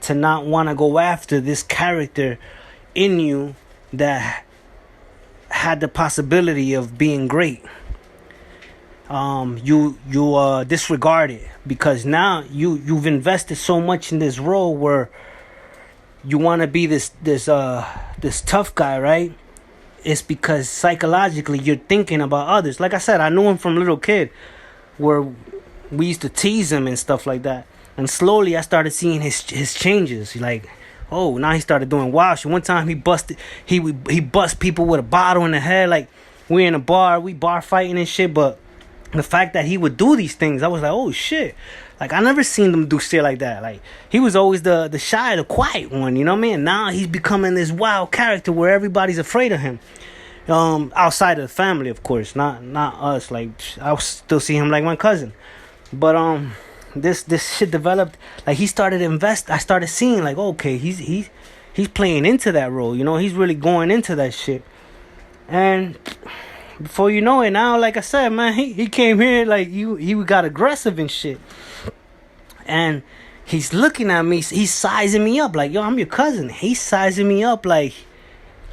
to not want to go after this character in you that had the possibility of being great. You disregard it because now you've invested so much in this role where you want to be this tough guy, right? It's because psychologically you're thinking about others. Like I said, I knew him from a little kid, where we used to tease him and stuff like that. And slowly I started seeing his changes. Like, oh, now he started doing wild shit. One time he bust people with a bottle in the head. Like, we in a bar, we bar fighting and shit, but the fact that he would do these things, I was like, oh shit. Like, I never seen him do shit like that. Like, he was always the shy, the quiet one, you know what I mean? Now he's becoming this wild character where everybody's afraid of him. Outside of the family, of course, not us. Like, I still see him like my cousin. But this shit developed. Like, he started to invest. I started seeing like, okay, he's playing into that role, you know? He's really going into that shit. And before you know it, now, like I said, man, he came here like he got aggressive and shit. And he's looking at me, he's sizing me up like, yo, I'm your cousin. He's sizing me up like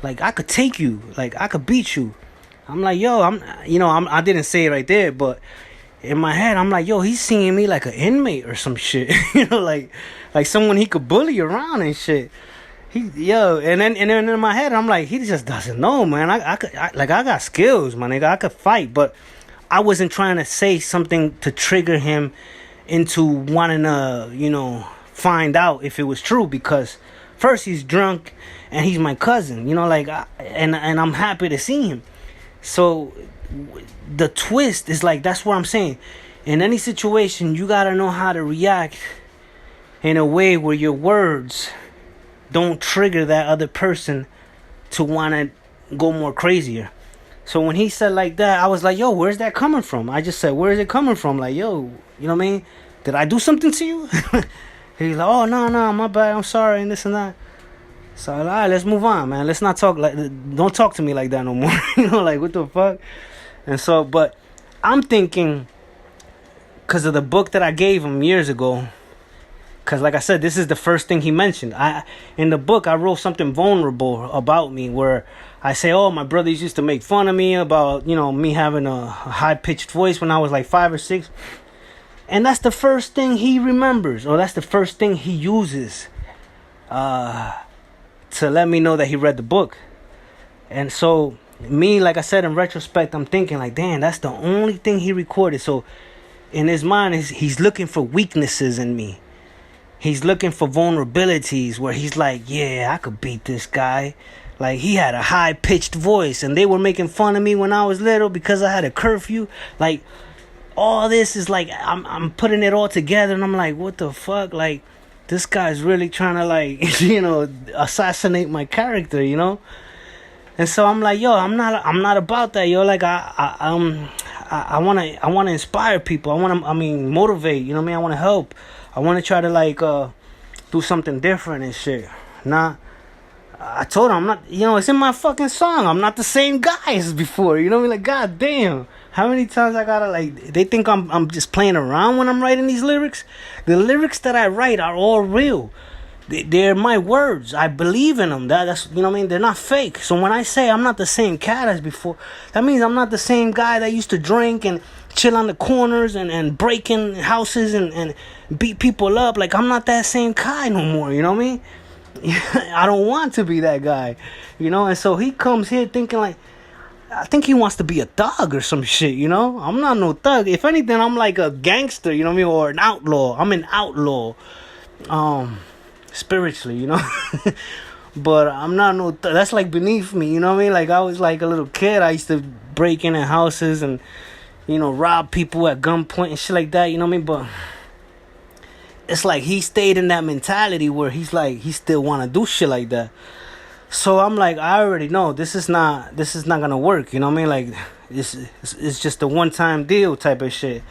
I could take you, like I could beat you. I'm like, yo, I didn't say it right there, but in my head, I'm like, yo, he's seeing me like an inmate or some shit, you know, like someone he could bully around and shit. And then in my head, I'm like, he just doesn't know, man. I got skills, my nigga. I could fight, but I wasn't trying to say something to trigger him into wanting to, you know, find out if it was true, because first he's drunk and he's my cousin, you know, like, and I'm happy to see him. So the twist is like, that's what I'm saying. In any situation, you gotta know how to react in a way where your words don't trigger that other person to want to go more crazier. So when he said like that, I was like, yo, where's that coming from? I just said, where is it coming from? Like, yo, you know what I mean? Did I do something to you? He's like, oh, no, my bad, I'm sorry, and this and that. So, all right, let's move on, man. Let's not talk like, don't talk to me like that no more. You know, like, what the fuck? And so, but I'm thinking, because of the book that I gave him years ago, because like I said, this is the first thing he mentioned. In the book, I wrote something vulnerable about me where I say, oh, my brothers used to make fun of me about, you know, me having a high-pitched voice when I was like 5 or 6. And that's the first thing he remembers, or that's the first thing he uses to let me know that he read the book. And so me, like I said, in retrospect, I'm thinking like, damn, that's the only thing he recorded. So in his mind, he's looking for weaknesses in me. He's looking for vulnerabilities where he's like, yeah, I could beat this guy. Like, he had a high-pitched voice and they were making fun of me when I was little because I had a curfew. Like, all this is like I'm putting it all together, and I'm like, what the fuck? Like, this guy's really trying to like assassinate my character, And so I'm like, yo, I'm not about that, yo. Like I wanna inspire people. I mean, motivate. You know what I mean? I wanna help. I wanna try to like do something different and shit. I told him I'm not. It's in my fucking song. I'm not the same guy as before. You know what I mean? Like, god damn, how many times I gotta like? They think I'm just playing around when I'm writing these lyrics. The lyrics that I write are all real. They're my words. I believe in them. That's what I mean. They're not fake. So when I say I'm not the same cat as before, that means I'm not the same guy that used to drink and chill on the corners and break in houses and beat people up. Like, I'm not that same guy no more. You know what I mean? I don't want to be that guy, and so he comes here thinking like, I think he wants to be a thug or some shit, I'm not no thug. If anything, I'm like a gangster, you know what I mean, or an outlaw. I'm an outlaw, spiritually, but I'm not no that's like beneath me, you know what I mean? Like, I was like a little kid, I used to break into houses and rob people at gunpoint and shit like that, you know what I mean? But it's like he stayed in that mentality where he's like, he still want to do shit like that. So I'm like, I already know this is not gonna work. You know what I mean? Like, it's just a one-time deal type of shit.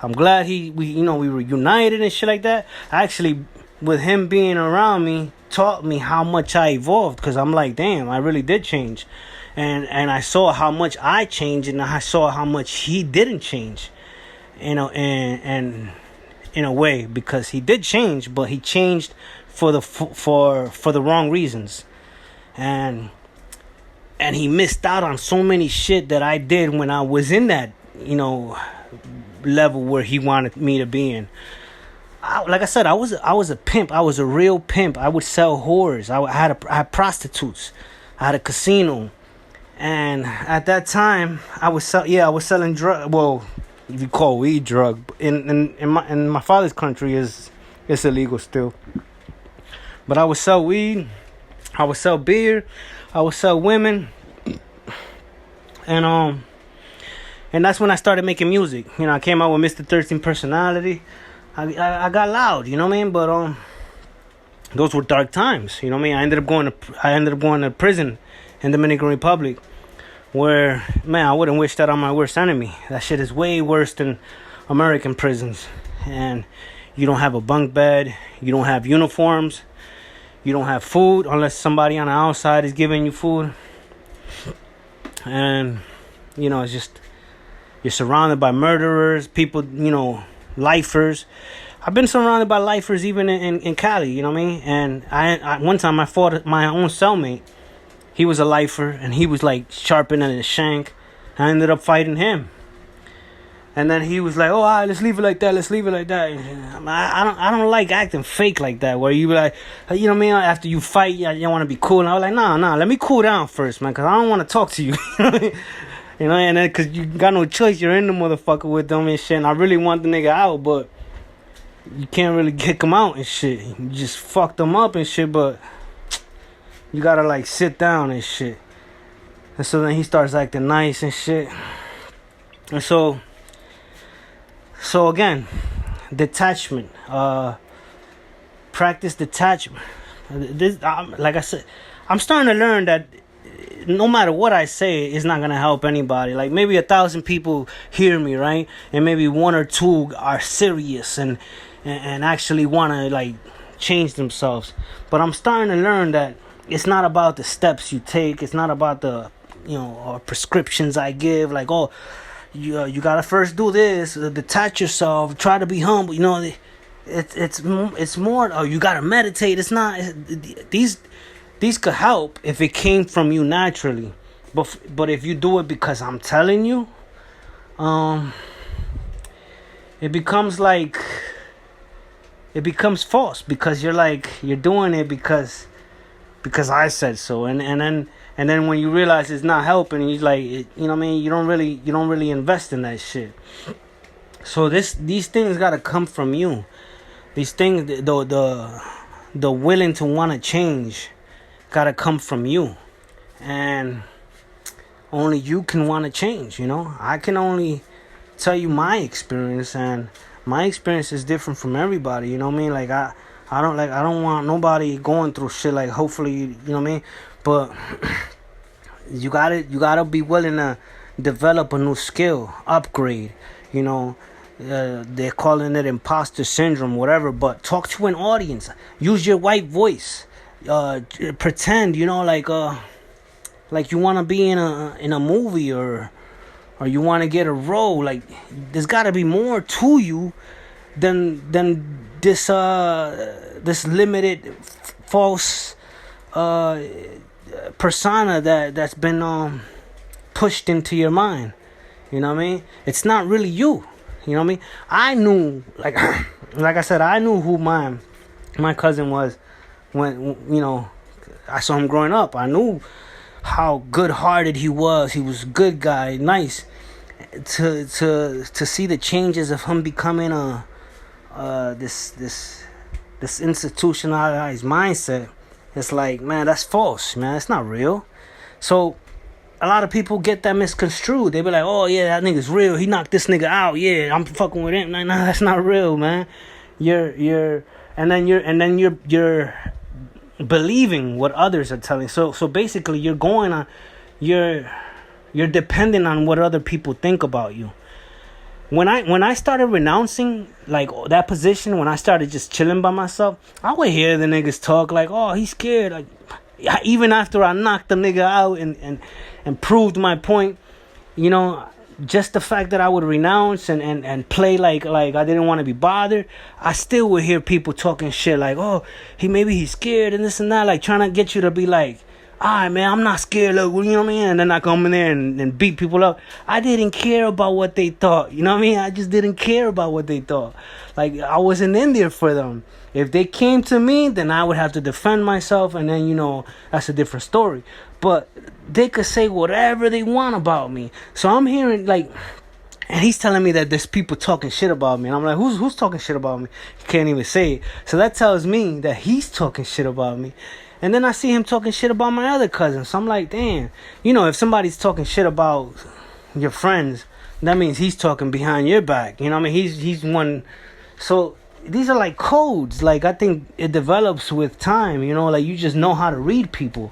I'm glad we were united and shit like that. Actually, with him being around me, taught me how much I evolved. Because I'm like, damn, I really did change. And I saw how much I changed, and I saw how much he didn't change. And in a way, because he did change, but he changed for the wrong reasons, and he missed out on so many shit that I did when I was in that level where he wanted me to be in. Like I said, I was a pimp. I was a real pimp. I would sell whores. I had prostitutes. I had a casino, and at that time I was selling drugs. Well, if you call weed drug, in my father's country it's illegal still. But I would sell weed, I would sell beer, I would sell women, and that's when I started making music. I came out with Mr. 13 Personality. I got loud, you know what I mean? But those were dark times, you know what I mean? I ended up going to prison in Dominican Republic, where, man, I wouldn't wish that on my worst enemy. That shit is way worse than American prisons. And you don't have a bunk bed, you don't have uniforms, you don't have food unless somebody on the outside is giving you food. And it's just, you're surrounded by murderers, people, lifers. I've been surrounded by lifers even in Cali, you know what I mean? And I one time I fought my own cellmate. He was a lifer, and he was like sharpening his shank. I ended up fighting him, and then he was like, "Oh, all right, let's leave it like that. Let's leave it like that." I don't like acting fake like that, where you be like, you know what I mean? After you fight, you want to be cool. And I was like, nah, let me cool down first, man, because I don't want to talk to you. And then because you got no choice, you're in the motherfucker with them and shit. And I really want the nigga out, but you can't really kick him out and shit. You just fucked him up and shit, but you gotta like sit down and shit. And so then he starts acting nice and shit. And so again, detachment. Practice detachment. Like I said, I'm starting to learn that no matter what I say, it's not gonna help anybody. Like, maybe 1,000 people hear me, right? And maybe 1 or 2 are serious and actually wanna like change themselves. But I'm starting to learn that it's not about the steps you take. It's not about the prescriptions I give. Like, oh, you gotta first do this, detach yourself, try to be humble. It's more. Oh, you gotta meditate. It's not. These could help if it came from you naturally, but if you do it because I'm telling you, it becomes false, because you're doing it because I said so, and then when you realize it's not helping, you like, you know what I mean, you don't really invest in that shit. So these things gotta come from you. These things, the willing to want to change, gotta come from you, and only you can want to change. I can only tell you my experience, and my experience is different from everybody. You know what I mean? Like I don't want nobody going through shit. Like hopefully, you know what I mean? But you gotta be willing to develop a new skill, upgrade. You know, they're calling it imposter syndrome, whatever. But talk to an audience. Use your white voice. Pretend, you know, like you want to be in a movie, or you want to get a role. Like there's got to be more to you than this limited false persona that's been pushed into your mind. You know what I mean? It's not really you. You know what I mean? I knew, like like I said, I knew who my cousin was when, you know, I saw him growing up. I knew how good-hearted he was. He was a good guy, nice. To see the changes of him becoming this institutionalized mindset, it's like, man, that's false, man. It's not real. So a lot of people get that misconstrued. They be like, oh yeah, that nigga's real. He knocked this nigga out. Yeah, I'm fucking with him. Nah, that's not real, man. You're believing what others are telling. So basically you're going on, you're dependent on what other people think about you. When I started renouncing like that position, when I started just chilling by myself, I would hear the niggas talk like, oh, he's scared. Like even after I knocked the nigga out and proved my point, you know, just the fact that I would renounce and play like I didn't want to be bothered, I still would hear people talking shit like, oh, he's scared and this and that, like trying to get you to be like, alright, man, I'm not scared, look, you know what I mean? And then I come in there and beat people up. I didn't care about what they thought, you know what I mean? I just didn't care about what they thought. Like, I wasn't in there for them. If they came to me, then I would have to defend myself, and then, you know, that's a different story. But they could say whatever they want about me. So I'm hearing, like, and he's telling me that there's people talking shit about me. And I'm like, who's talking shit about me? He can't even say it. So that tells me that he's talking shit about me. And then I see him talking shit about my other cousin. So I'm like, damn. You know, if somebody's talking shit about your friends, that means he's talking behind your back. You know what I mean? He's one. So these are like codes. Like, I think it develops with time. You know, like you just know how to read people.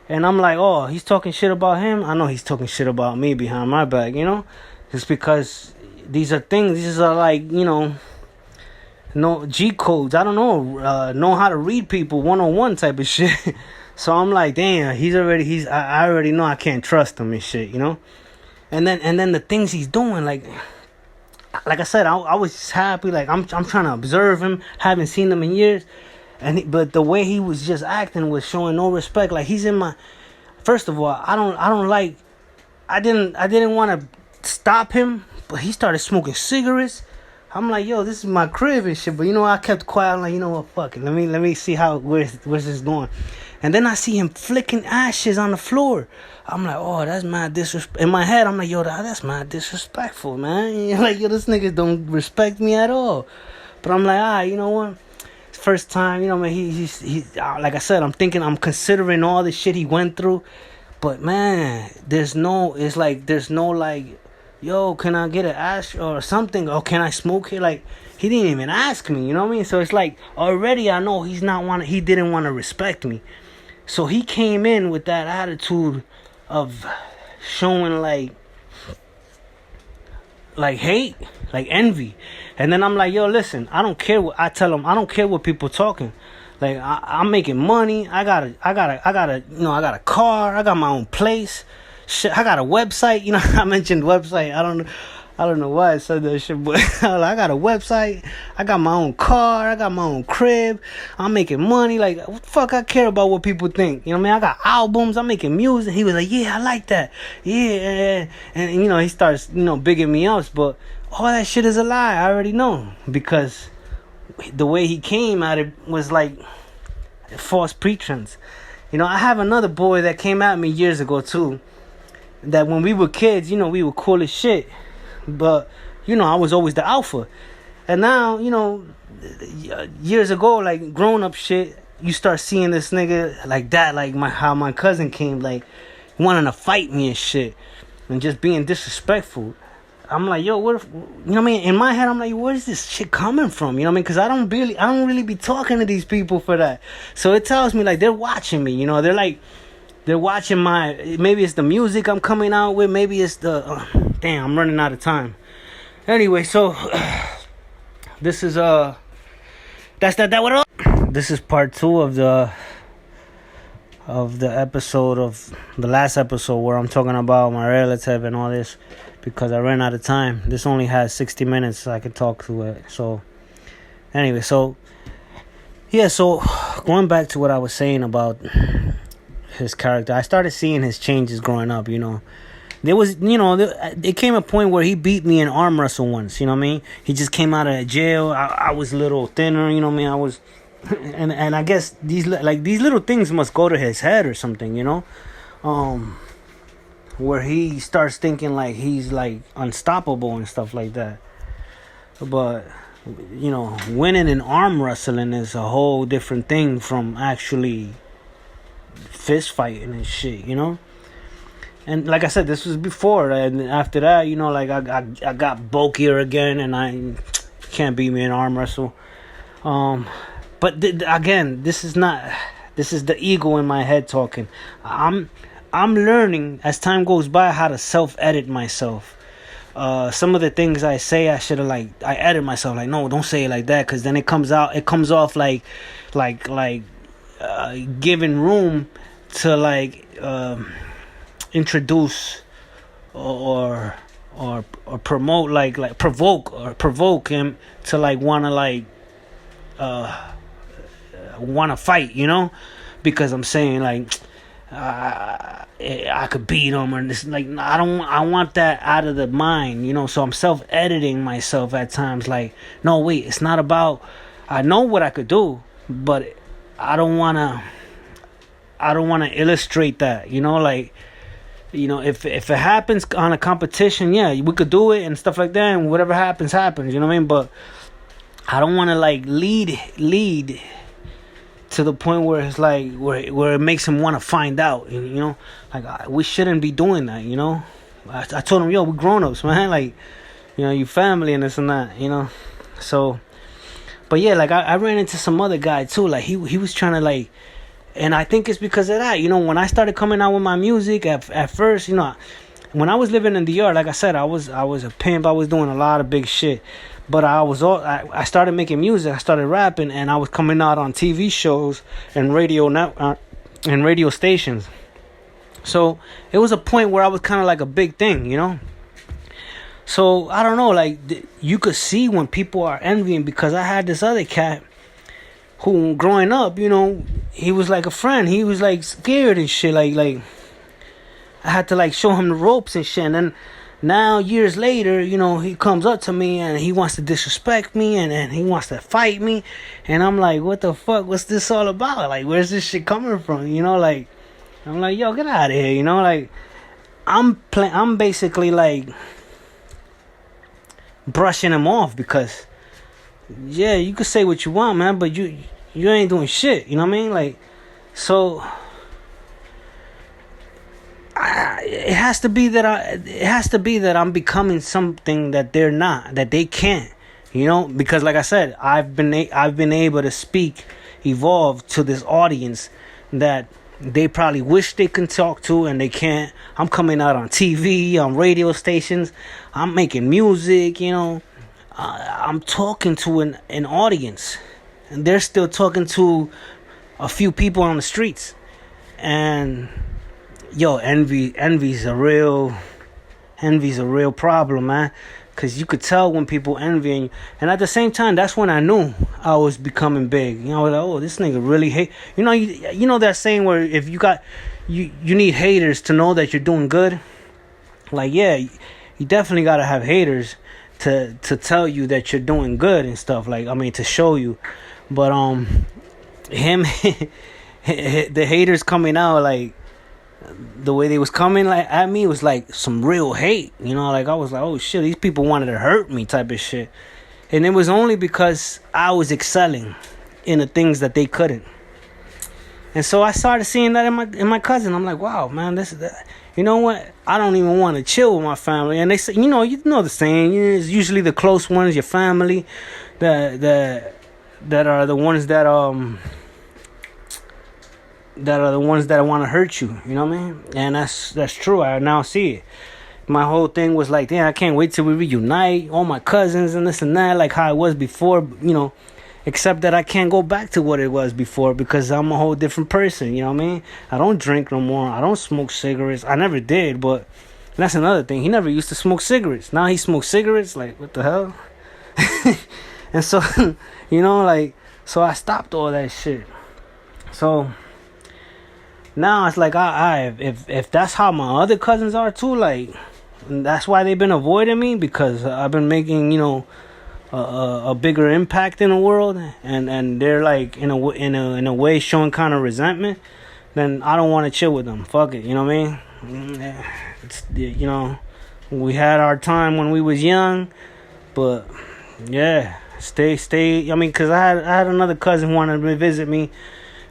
And I'm like, oh, he's talking shit about him. I know he's talking shit about me behind my back, you know? It's because these are things. These are like, you know, no G codes. I don't know how to read people 101 type of shit. So I'm like, damn, I already know I can't trust him and shit, you know? And then the things he's doing, like I said, I was just happy. Like I'm trying to observe him. Haven't seen him in years. But the way he was just acting was showing no respect. Like he's in my. First of all, I didn't want to stop him, but he started smoking cigarettes. I'm like, yo, this is my crib and shit. But you know, I kept quiet. I'm like, you know what, fuck it. Let me see where's this going. And then I see him flicking ashes on the floor. I'm like, oh, that's mad disrespect. In my head, I'm like, yo, that's mad disrespectful, man. Like, yo, this nigga don't respect me at all. But I'm like, you know what? First time, you know, man, he's like I said, I'm considering all the shit he went through. But man, there's no like, yo, can I get an ash or something? Or can I smoke here? Like, he didn't even ask me, you know what I mean? So it's like, already I know he didn't want to respect me. So he came in with that attitude of showing like hate, like envy. And then I'm like, yo, listen, I don't care what I tell them. I don't care what people talking. Like, I'm making money. I got a, you know, I got a car. I got my own place. Shit, I got a website. You know, I mentioned website. I don't know why I said that shit, but I got a website. I got my own car. I got my own crib. I'm making money. Like, what the fuck I care about what people think? You know what I mean? I got albums. I'm making music. He was like, yeah, I like that. Yeah. And you know, he starts, you know, bigging me up. But all that shit is a lie. I already know. Because the way he came at it was like false pretense. You know, I have another boy that came at me years ago, too. That when we were kids, you know, we were cool as shit. But, you know, I was always the alpha. And now, you know, years ago, like, grown-up shit, you start seeing this nigga like that, like how my cousin came, like, wanting to fight me and shit. And just being disrespectful. I'm like, yo, what? You know what I mean? In my head, I'm like, where's this shit coming from? You know what I mean? Because I don't really be talking to these people for that. So it tells me like they're watching me. You know, they're watching my. Maybe it's the music I'm coming out with. Maybe it's the. Damn, I'm running out of time. Anyway, so this is that's that. What up? This is part 2 of the episode of the last episode where I'm talking about my relative and all this. Because I ran out of time. This only has 60 minutes, so I could talk through it. So, anyway, so going back to what I was saying about his character, I started seeing his changes growing up. You know, there came a point where he beat me in arm wrestle once. You know what I mean? He just came out of jail. I was a little thinner. You know what I mean? I was, and I guess these little things must go to his head or something. You know, where he starts thinking like he's like unstoppable and stuff like that. But you know, winning in arm wrestling is a whole different thing from actually fist fighting and shit, you know. And like I said, this was before, and after that, you know, like I got bulkier again, and I can't beat me in arm wrestle. But again, this is the ego in my head talking. I'm learning as time goes by how to self-edit myself. Some of the things I say, I edit myself. Like, no, don't say it like that, because then it comes off like giving room to like introduce or promote, like provoke him to like wanna fight, you know, because I'm saying like. I could beat him, or this, like, I want that out of the mind, you know. So I'm self-editing myself at times. Like, no, wait, it's not about. I know what I could do, but I don't wanna illustrate that, you know. Like, you know, if it happens on a competition, yeah, we could do it and stuff like that, and whatever happens, you know what I mean. But I don't want to like lead to the point where it's like where it makes him want to find out, you know, like we shouldn't be doing that, you know. I told him, yo, we're grown-ups, man, like, you know, you family and this and that, you know. So, but yeah, like I ran into some other guy too, like he was trying to like, and I think it's because of that, you know. When I started coming out with my music at first, you know, when I was living in the yard, like I said, I was a pimp. I was doing a lot of big shit. But I started making music. I started rapping, and I was coming out on TV shows and radio stations. So it was a point where I was kind of like a big thing, you know. So I don't know, like you could see when people are envying, because I had this other cat who, growing up, you know, he was like a friend. He was like scared and shit. Like I had to like show him the ropes and shit, and then. Now, years later, you know, he comes up to me and he wants to disrespect me and he wants to fight me. And I'm like, what the fuck? What's this all about? Like, where's this shit coming from? You know, like, I'm like, yo, get out of here. You know, like, I'm basically like brushing him off because, yeah, you could say what you want, man, but you ain't doing shit. You know what I mean? Like, so... it has to be that I'm becoming something that they're not, that they can't, you know, because like I said, I've been able to evolve to this audience that they probably wish they can talk to and they can't. I'm coming out on TV, on radio stations, I'm making music, you know, I'm talking to an audience, and they're still talking to a few people on the streets. And yo, envy's a real problem, man. Cause you could tell when people envying you, and at the same time, that's when I knew I was becoming big. You know, like, oh, this nigga really hate. You know that saying where if you got you need haters to know that you're doing good. Like, yeah, you definitely gotta have haters to tell you that you're doing good and stuff. Like, I mean, to show you. But him, the haters coming out like. The way they was coming like at me was like some real hate, you know. Like I was like, oh shit, these people wanted to hurt me, type of shit. And it was only because I was excelling in the things that they couldn't. And so I started seeing that in my cousin. I'm like, wow, man, this is that. You know what? I don't even want to chill with my family. And they say, you know the saying. It's usually the close ones, your family, that are the ones that want to hurt you. You know what I mean? And that's true. I now see it. My whole thing was like, damn, I can't wait till we reunite, all my cousins and this and that, like how it was before, except that I can't go back to what it was before because I'm a whole different person, you know what I mean? I don't drink no more. I don't smoke cigarettes. I never did, but that's another thing. He never used to smoke cigarettes. Now he smokes cigarettes? Like, what the hell? And so, so I stopped all that shit. So now it's like, if that's how my other cousins are too, like, that's why they've been avoiding me, because I've been making, a bigger impact in the world, and they're like in a way showing kind of resentment. Then I don't want to chill with them. Fuck it, you know what I mean? It's, we had our time when we was young, but yeah, stay. I mean, cause I had another cousin who wanted to visit me,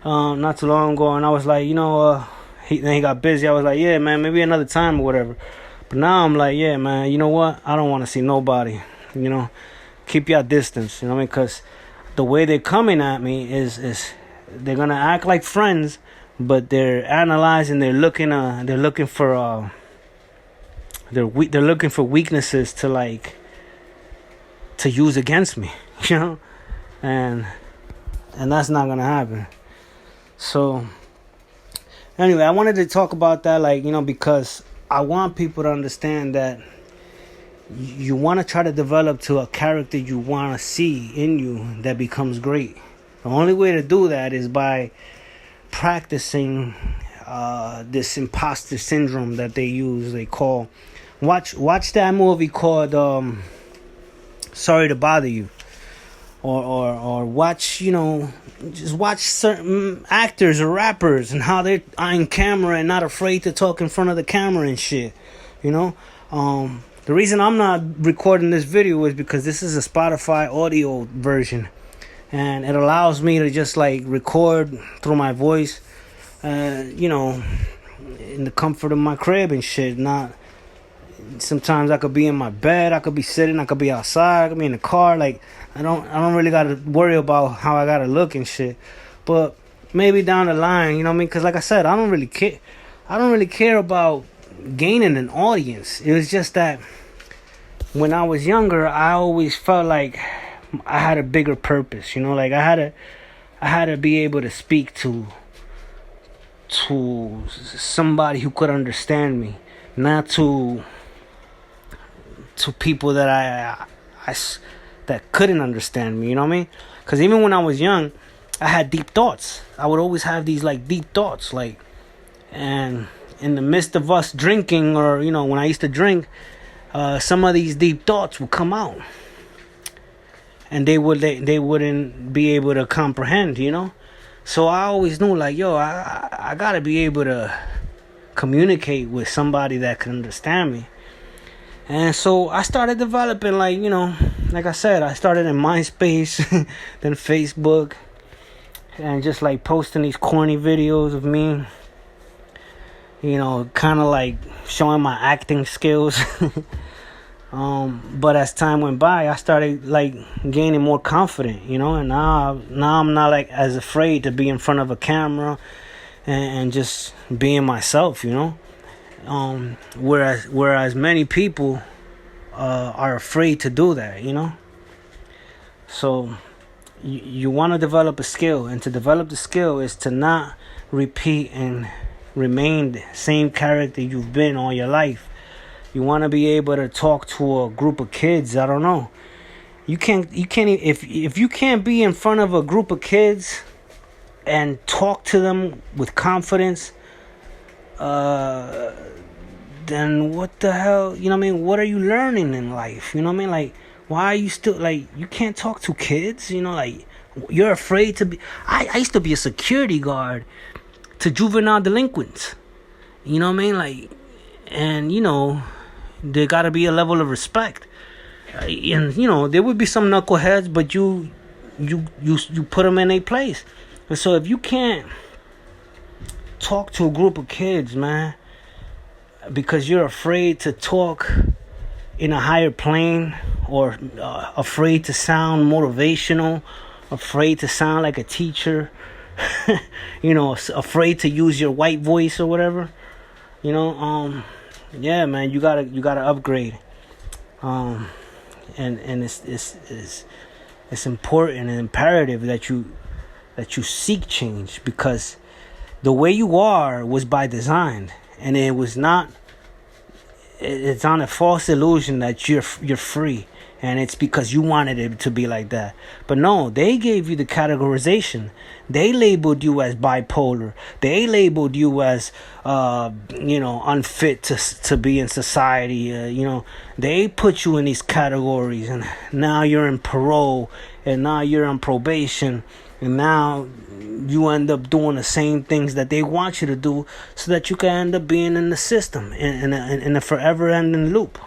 not too long ago, and I was like, then he got busy. I was like, yeah, man, maybe another time or whatever. But now I'm like, yeah, man, you know what? I don't want to see nobody. Keep your distance. You know what I mean? Because the way they're coming at me is they're gonna act like friends, but they're analyzing. They're looking for they're looking for weaknesses to use against me. And that's not gonna happen. So anyway, I wanted to talk about that, because I want people to understand that you want to try to develop to a character you want to see in you that becomes great. The only way to do that is by practicing this imposter syndrome that they use. They call watch that movie called Sorry to Bother You, or watch just watch certain actors or rappers and how they're on camera and not afraid to talk in front of the camera and shit. The reason I'm not recording this video is because this is a Spotify audio version, and it allows me to just record through my voice, in the comfort of my crib and shit. Sometimes I could be in my bed, I could be sitting, I could be outside, I could be in the car. I don't really gotta worry about how I gotta look and shit. But maybe down the line, you know what I mean? Because like I said, I don't really care about gaining an audience. It was just that when I was younger, I always felt like I had a bigger purpose. I had to be able to speak to somebody who could understand me, not to people that that couldn't understand me. You know what I mean? Because even when I was young, I had deep thoughts. I would always have these deep thoughts, and in the midst of us drinking, or when I used to drink, some of these deep thoughts would come out, and they wouldn't be able to comprehend. So I always knew, I gotta be able to communicate with somebody that can understand me. And so I started developing, like I said, I started in MySpace, then Facebook, and just posting these corny videos of me, kind of showing my acting skills. But as time went by, I started gaining more confident, and now I'm not as afraid to be in front of a camera and just being myself, whereas many people are afraid to do that, So you want to develop a skill, and to develop the skill is to not repeat and remain the same character you've been all your life. You want to be able to talk to a group of kids. I don't know. You can't if you can't be in front of a group of kids and talk to them with confidence, then what the hell, what are you learning in life? Why are you still, you can't talk to kids, you're afraid to be. I used to be a security guard to juvenile delinquents, and there gotta be a level of respect, and there would be some knuckleheads, but you put them in a place. And so if you can't talk to a group of kids, man, because you're afraid to talk in a higher plane, or afraid to sound motivational, afraid to sound like a teacher, afraid to use your white voice or whatever, yeah, man, you gotta upgrade, and it's important and imperative that you seek change, because the way you are was by design, and it was not. It's on a false illusion that you're free, and it's because you wanted it to be like that. But no, they gave you the categorization. They labeled you as bipolar. They labeled you as unfit to be in society. They put you in these categories, and now you're in parole, and now you're on probation, and now you end up doing the same things that they want you to do, so that you can end up being in the system, in a forever ending loop.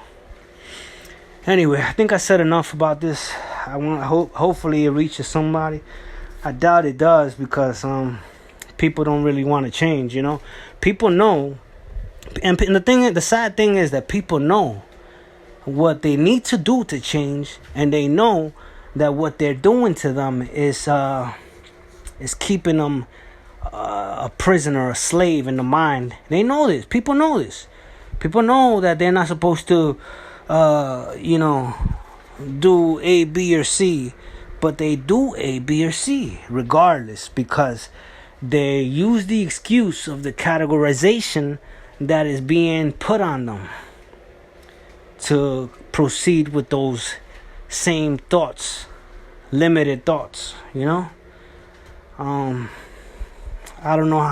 Anyway, I think I said enough about this. Hopefully it reaches somebody. I doubt it does, because people don't really want to change. People know, and the sad thing is that people know what they need to do to change, and they know that what they're doing to them is keeping them a prisoner, a slave in the mind. They know this. People know this. People know that they're not supposed to, do A, B, or C, but they do A, B, or C regardless, because they use the excuse of the categorization that is being put on them to proceed with those same thoughts, limited thoughts. I don't know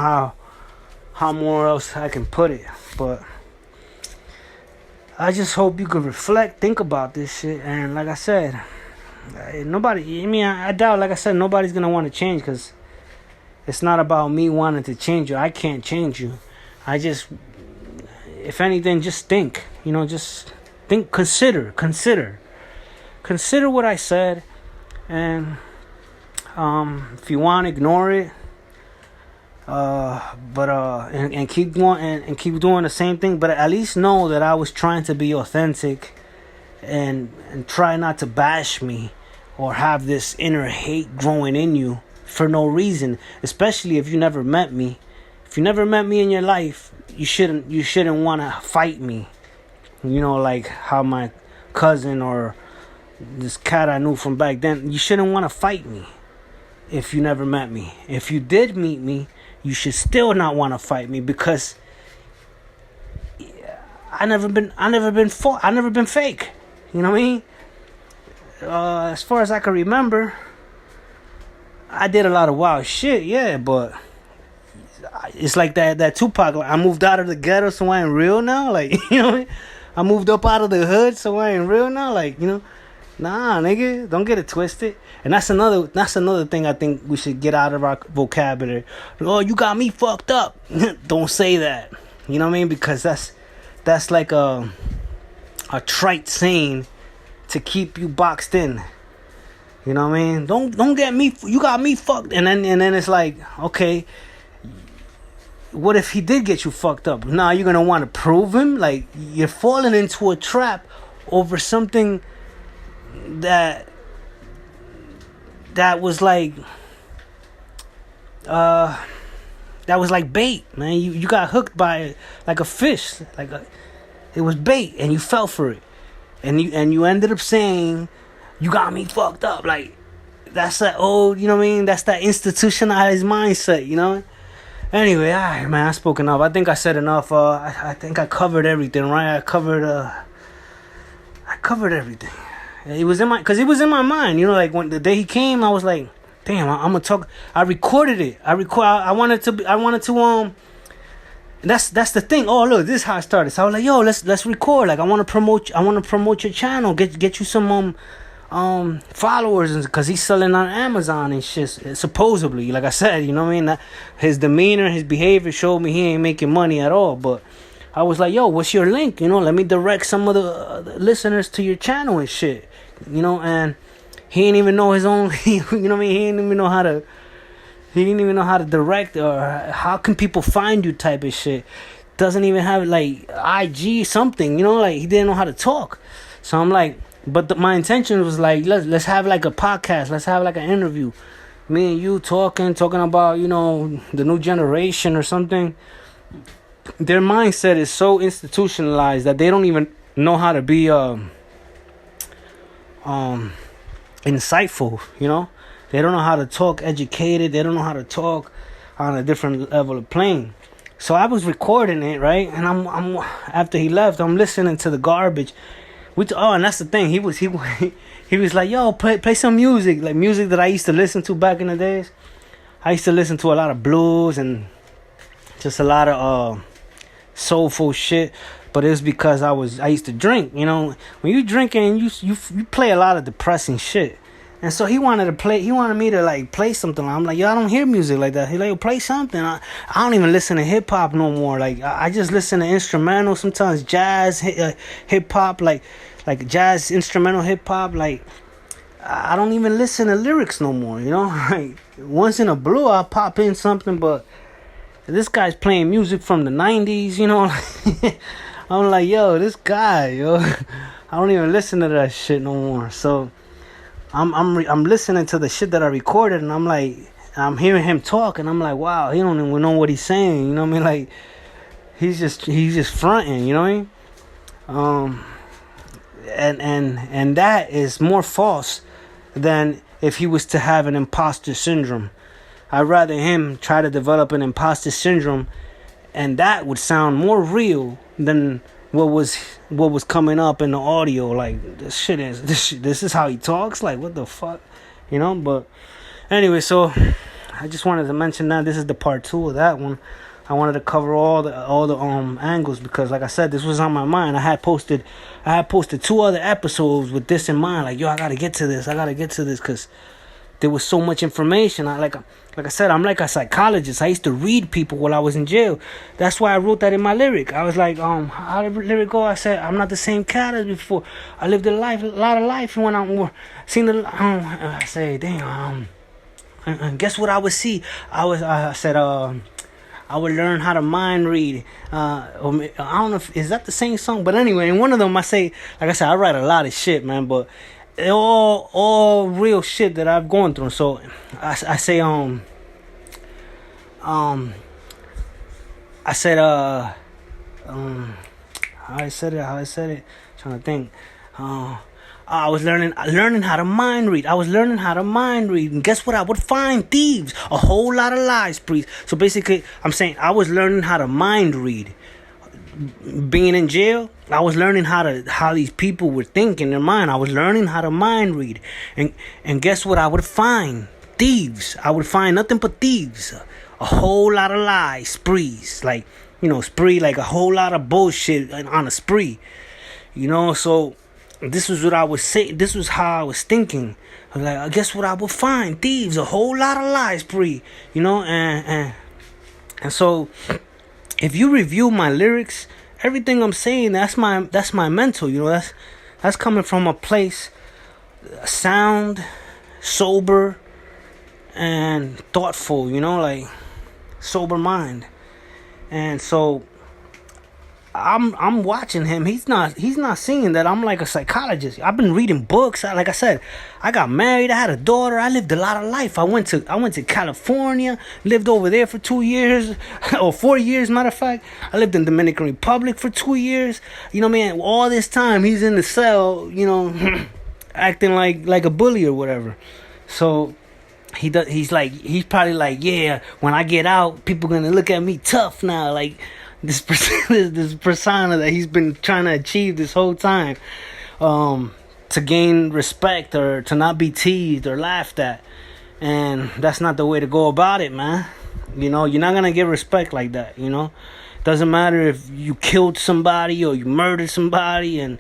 how more else I can put it, but I just hope you could reflect, think about this shit, and like I said, I doubt, like I said, nobody's gonna want to change, because it's not about me wanting to change you. I can't change you. If anything, just think, just think, consider what I said, and if you want, ignore it, and keep going and keep doing the same thing, but at least know that I was trying to be authentic, and try not to bash me or have this inner hate growing in you for no reason, especially if you never met me. If you never met me in your life, you shouldn't want to fight me, like how my cousin or this cat I knew from back then, you shouldn't want to fight me if you never met me. If you did meet me, you should still not want to fight me, because I never been fake. You know what I mean? As far as I can remember, I did a lot of wild shit, yeah, but it's like that Tupac, I moved out of the ghetto, so I ain't real now, like, I moved up out of the hood, so I ain't real now, like, nah, nigga, don't get it twisted. And that's another thing I think we should get out of our vocabulary. Oh, you got me fucked up. Don't say that. You know what I mean? Because that's like a trite saying to keep you boxed in. You know what I mean? Don't get me. You got me fucked. And then it's like, okay, what if he did get you fucked up? Now you're gonna want to prove him. Like, you're falling into a trap over something that was like bait, man. You got hooked by like a fish, it was bait, and you fell for it, and you ended up saying, you got me fucked up. Like, that's that old, you know what I mean, that's that institutionalized mindset. Anyway, all right, man, I spoke enough. I think I said enough. I think I covered everything, right? I covered everything. It was in my mind, like when the day he came, I was like, damn, I'm gonna talk. I recorded it. I wanted to that's the thing. Oh, look, this is how I started. So I was like, yo, let's record. Like, I want to promote your channel, get you some followers, because he's selling on Amazon and shit, supposedly. Like I said, you know what I mean? His demeanor, his behavior showed me he ain't making money at all, but I was like, yo, what's your link? Let me direct some of the listeners to your channel and shit. And he didn't even know his own, you know what I mean? He didn't even know how to, He didn't even know how to direct or how can people find you type of shit. Doesn't even have like IG something, you know, like he didn't know how to talk. So I'm like, but my intention was like, let's have like a podcast, let's have like an interview, me and you talking about, you know, the new generation or something. Their mindset is so institutionalized that they don't even know how to be insightful, you know. They don't know how to talk educated. They don't know how to talk on a different level of playing. So I was recording it, right? And I'm after he left, I'm listening to the garbage. And that's the thing. He was like, "Yo, play some music, like music that I used to listen to back in the days." I used to listen to a lot of blues and just a lot of soulful shit. But it was because I used to drink. You know, when you drinking, you play a lot of depressing shit. And so he wanted me to like play something. I'm like, yo, I don't hear music like that. He like, yo, play something. I don't even listen to hip hop no more. Like I just listen to instrumental, sometimes jazz, hip hop, like jazz instrumental hip hop. Like I don't even listen to lyrics no more. You know, like once in a blue I'll pop in something, but this guy's playing music from the 90s. You know, I'm like, yo, this guy, yo, I don't even listen to that shit no more. So I'm listening to the shit that I recorded, and I'm like, I'm hearing him talk, and I'm like, wow, he don't even know what he's saying. You know what I mean? Like, he's just fronting. You know what I mean? And that is more false than if he was to have an imposter syndrome. I'd rather him try to develop an imposter syndrome, and that would sound more real than what was coming up in the audio. Like, this is how he talks. Like, what the fuck, you know? But anyway, so I just wanted to mention that this is the part 2 of that one. I wanted to cover all the angles because, like I said, this was on my mind. I had posted 2 other episodes with this in mind. Like, yo, I gotta get to this because there was so much information. Like I said, I'm like a psychologist. I used to read people while I was in jail. That's why I wrote that in my lyric. I was like, how did the lyric go? I said, I'm not the same cat as before. I lived a lot of life when I seen the. I say, damn. And guess what I would see? I said, I would learn how to mind read. I don't know is that the same song, but anyway, in one of them I say, like I said, I write a lot of shit, man, but all real shit that I've gone through. So I say I said how I said it, trying to think. I was learning how to mind read. And guess what? I would find thieves, a whole lot of lies, please. So basically, I'm saying I was learning how to mind read. Being in jail, I was learning how these people would think in their mind. I was learning how to mind read. And guess what? I would find thieves. I would find nothing but thieves. A whole lot of lies, sprees. Like, you know, spree, like a whole lot of bullshit on a spree. You know, so this was what I was saying. This was how I was thinking. I was like, I guess what I would find? Thieves, a whole lot of lies, spree. You know, and so if you review my lyrics, everything I'm saying, that's my mental. You know, that's coming from a place, sound, sober, and thoughtful. You know, like sober mind. And so I'm watching him. He's not seeing that I'm like a psychologist. I've been reading books. Like I said, I got married. I had a daughter. I lived a lot of life. I went to California, lived over there for 2 years or 4 years. Matter of fact, I lived in Dominican Republic for 2 years. You know, man, all this time he's in the cell. You know, acting like a bully or whatever. So he's probably like, yeah, when I get out, people gonna look at me tough now, like. This persona that he's been trying to achieve this whole time, to gain respect or to not be teased or laughed at, and that's not the way to go about it, man. You know, you're not gonna get respect like that. You know, doesn't matter if you killed somebody or you murdered somebody, and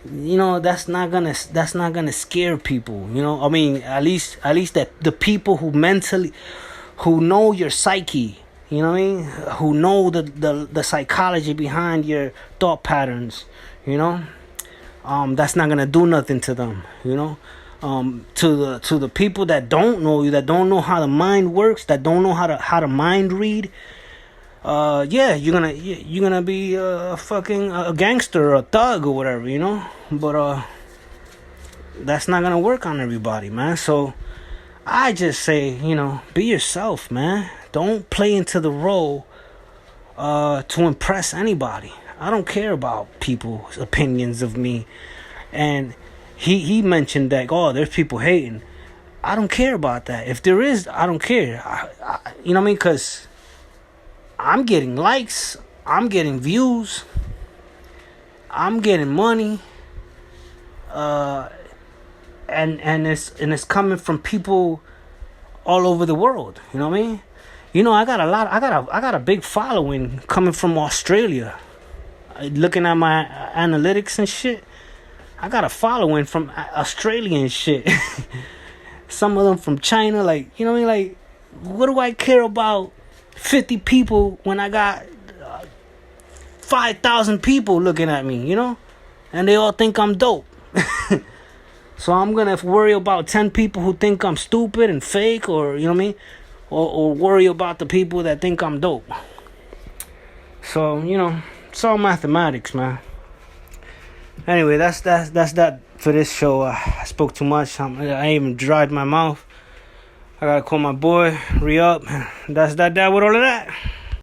you know that's not gonna scare people. You know, I mean, at least that the people who know your psyche. You know what I mean? Who know the psychology behind your thought patterns, you know? That's not gonna do nothing to them, you know? To the people that don't know you, that don't know how the mind works, that don't know how to mind read. Yeah, you're gonna be fucking a gangster or a thug or whatever, you know. But that's not gonna work on everybody, man. So I just say, you know, be yourself, man. Don't play into the role to impress anybody. I don't care about people's opinions of me. And he mentioned that, oh, there's people hating. I don't care about that. If there is, I don't care. You know what I mean? Because I'm getting likes, I'm getting views, I'm getting money, and it's coming from people all over the world. You know what I mean? You know, I got a big following coming from Australia. Looking at my analytics and shit, I got a following from Australian shit. Some of them from China, like, you know what I mean? Like, what do I care about 50 people when I got 5,000 people looking at me, you know? And they all think I'm dope. So I'm gonna worry about 10 people who think I'm stupid and fake, or, you know what I mean? Or worry about the people that think I'm dope. So, you know, it's all mathematics, man. Anyway, that's that for this show. I spoke too much. I even dried my mouth. I gotta call my boy, re-up. That's that with all of that.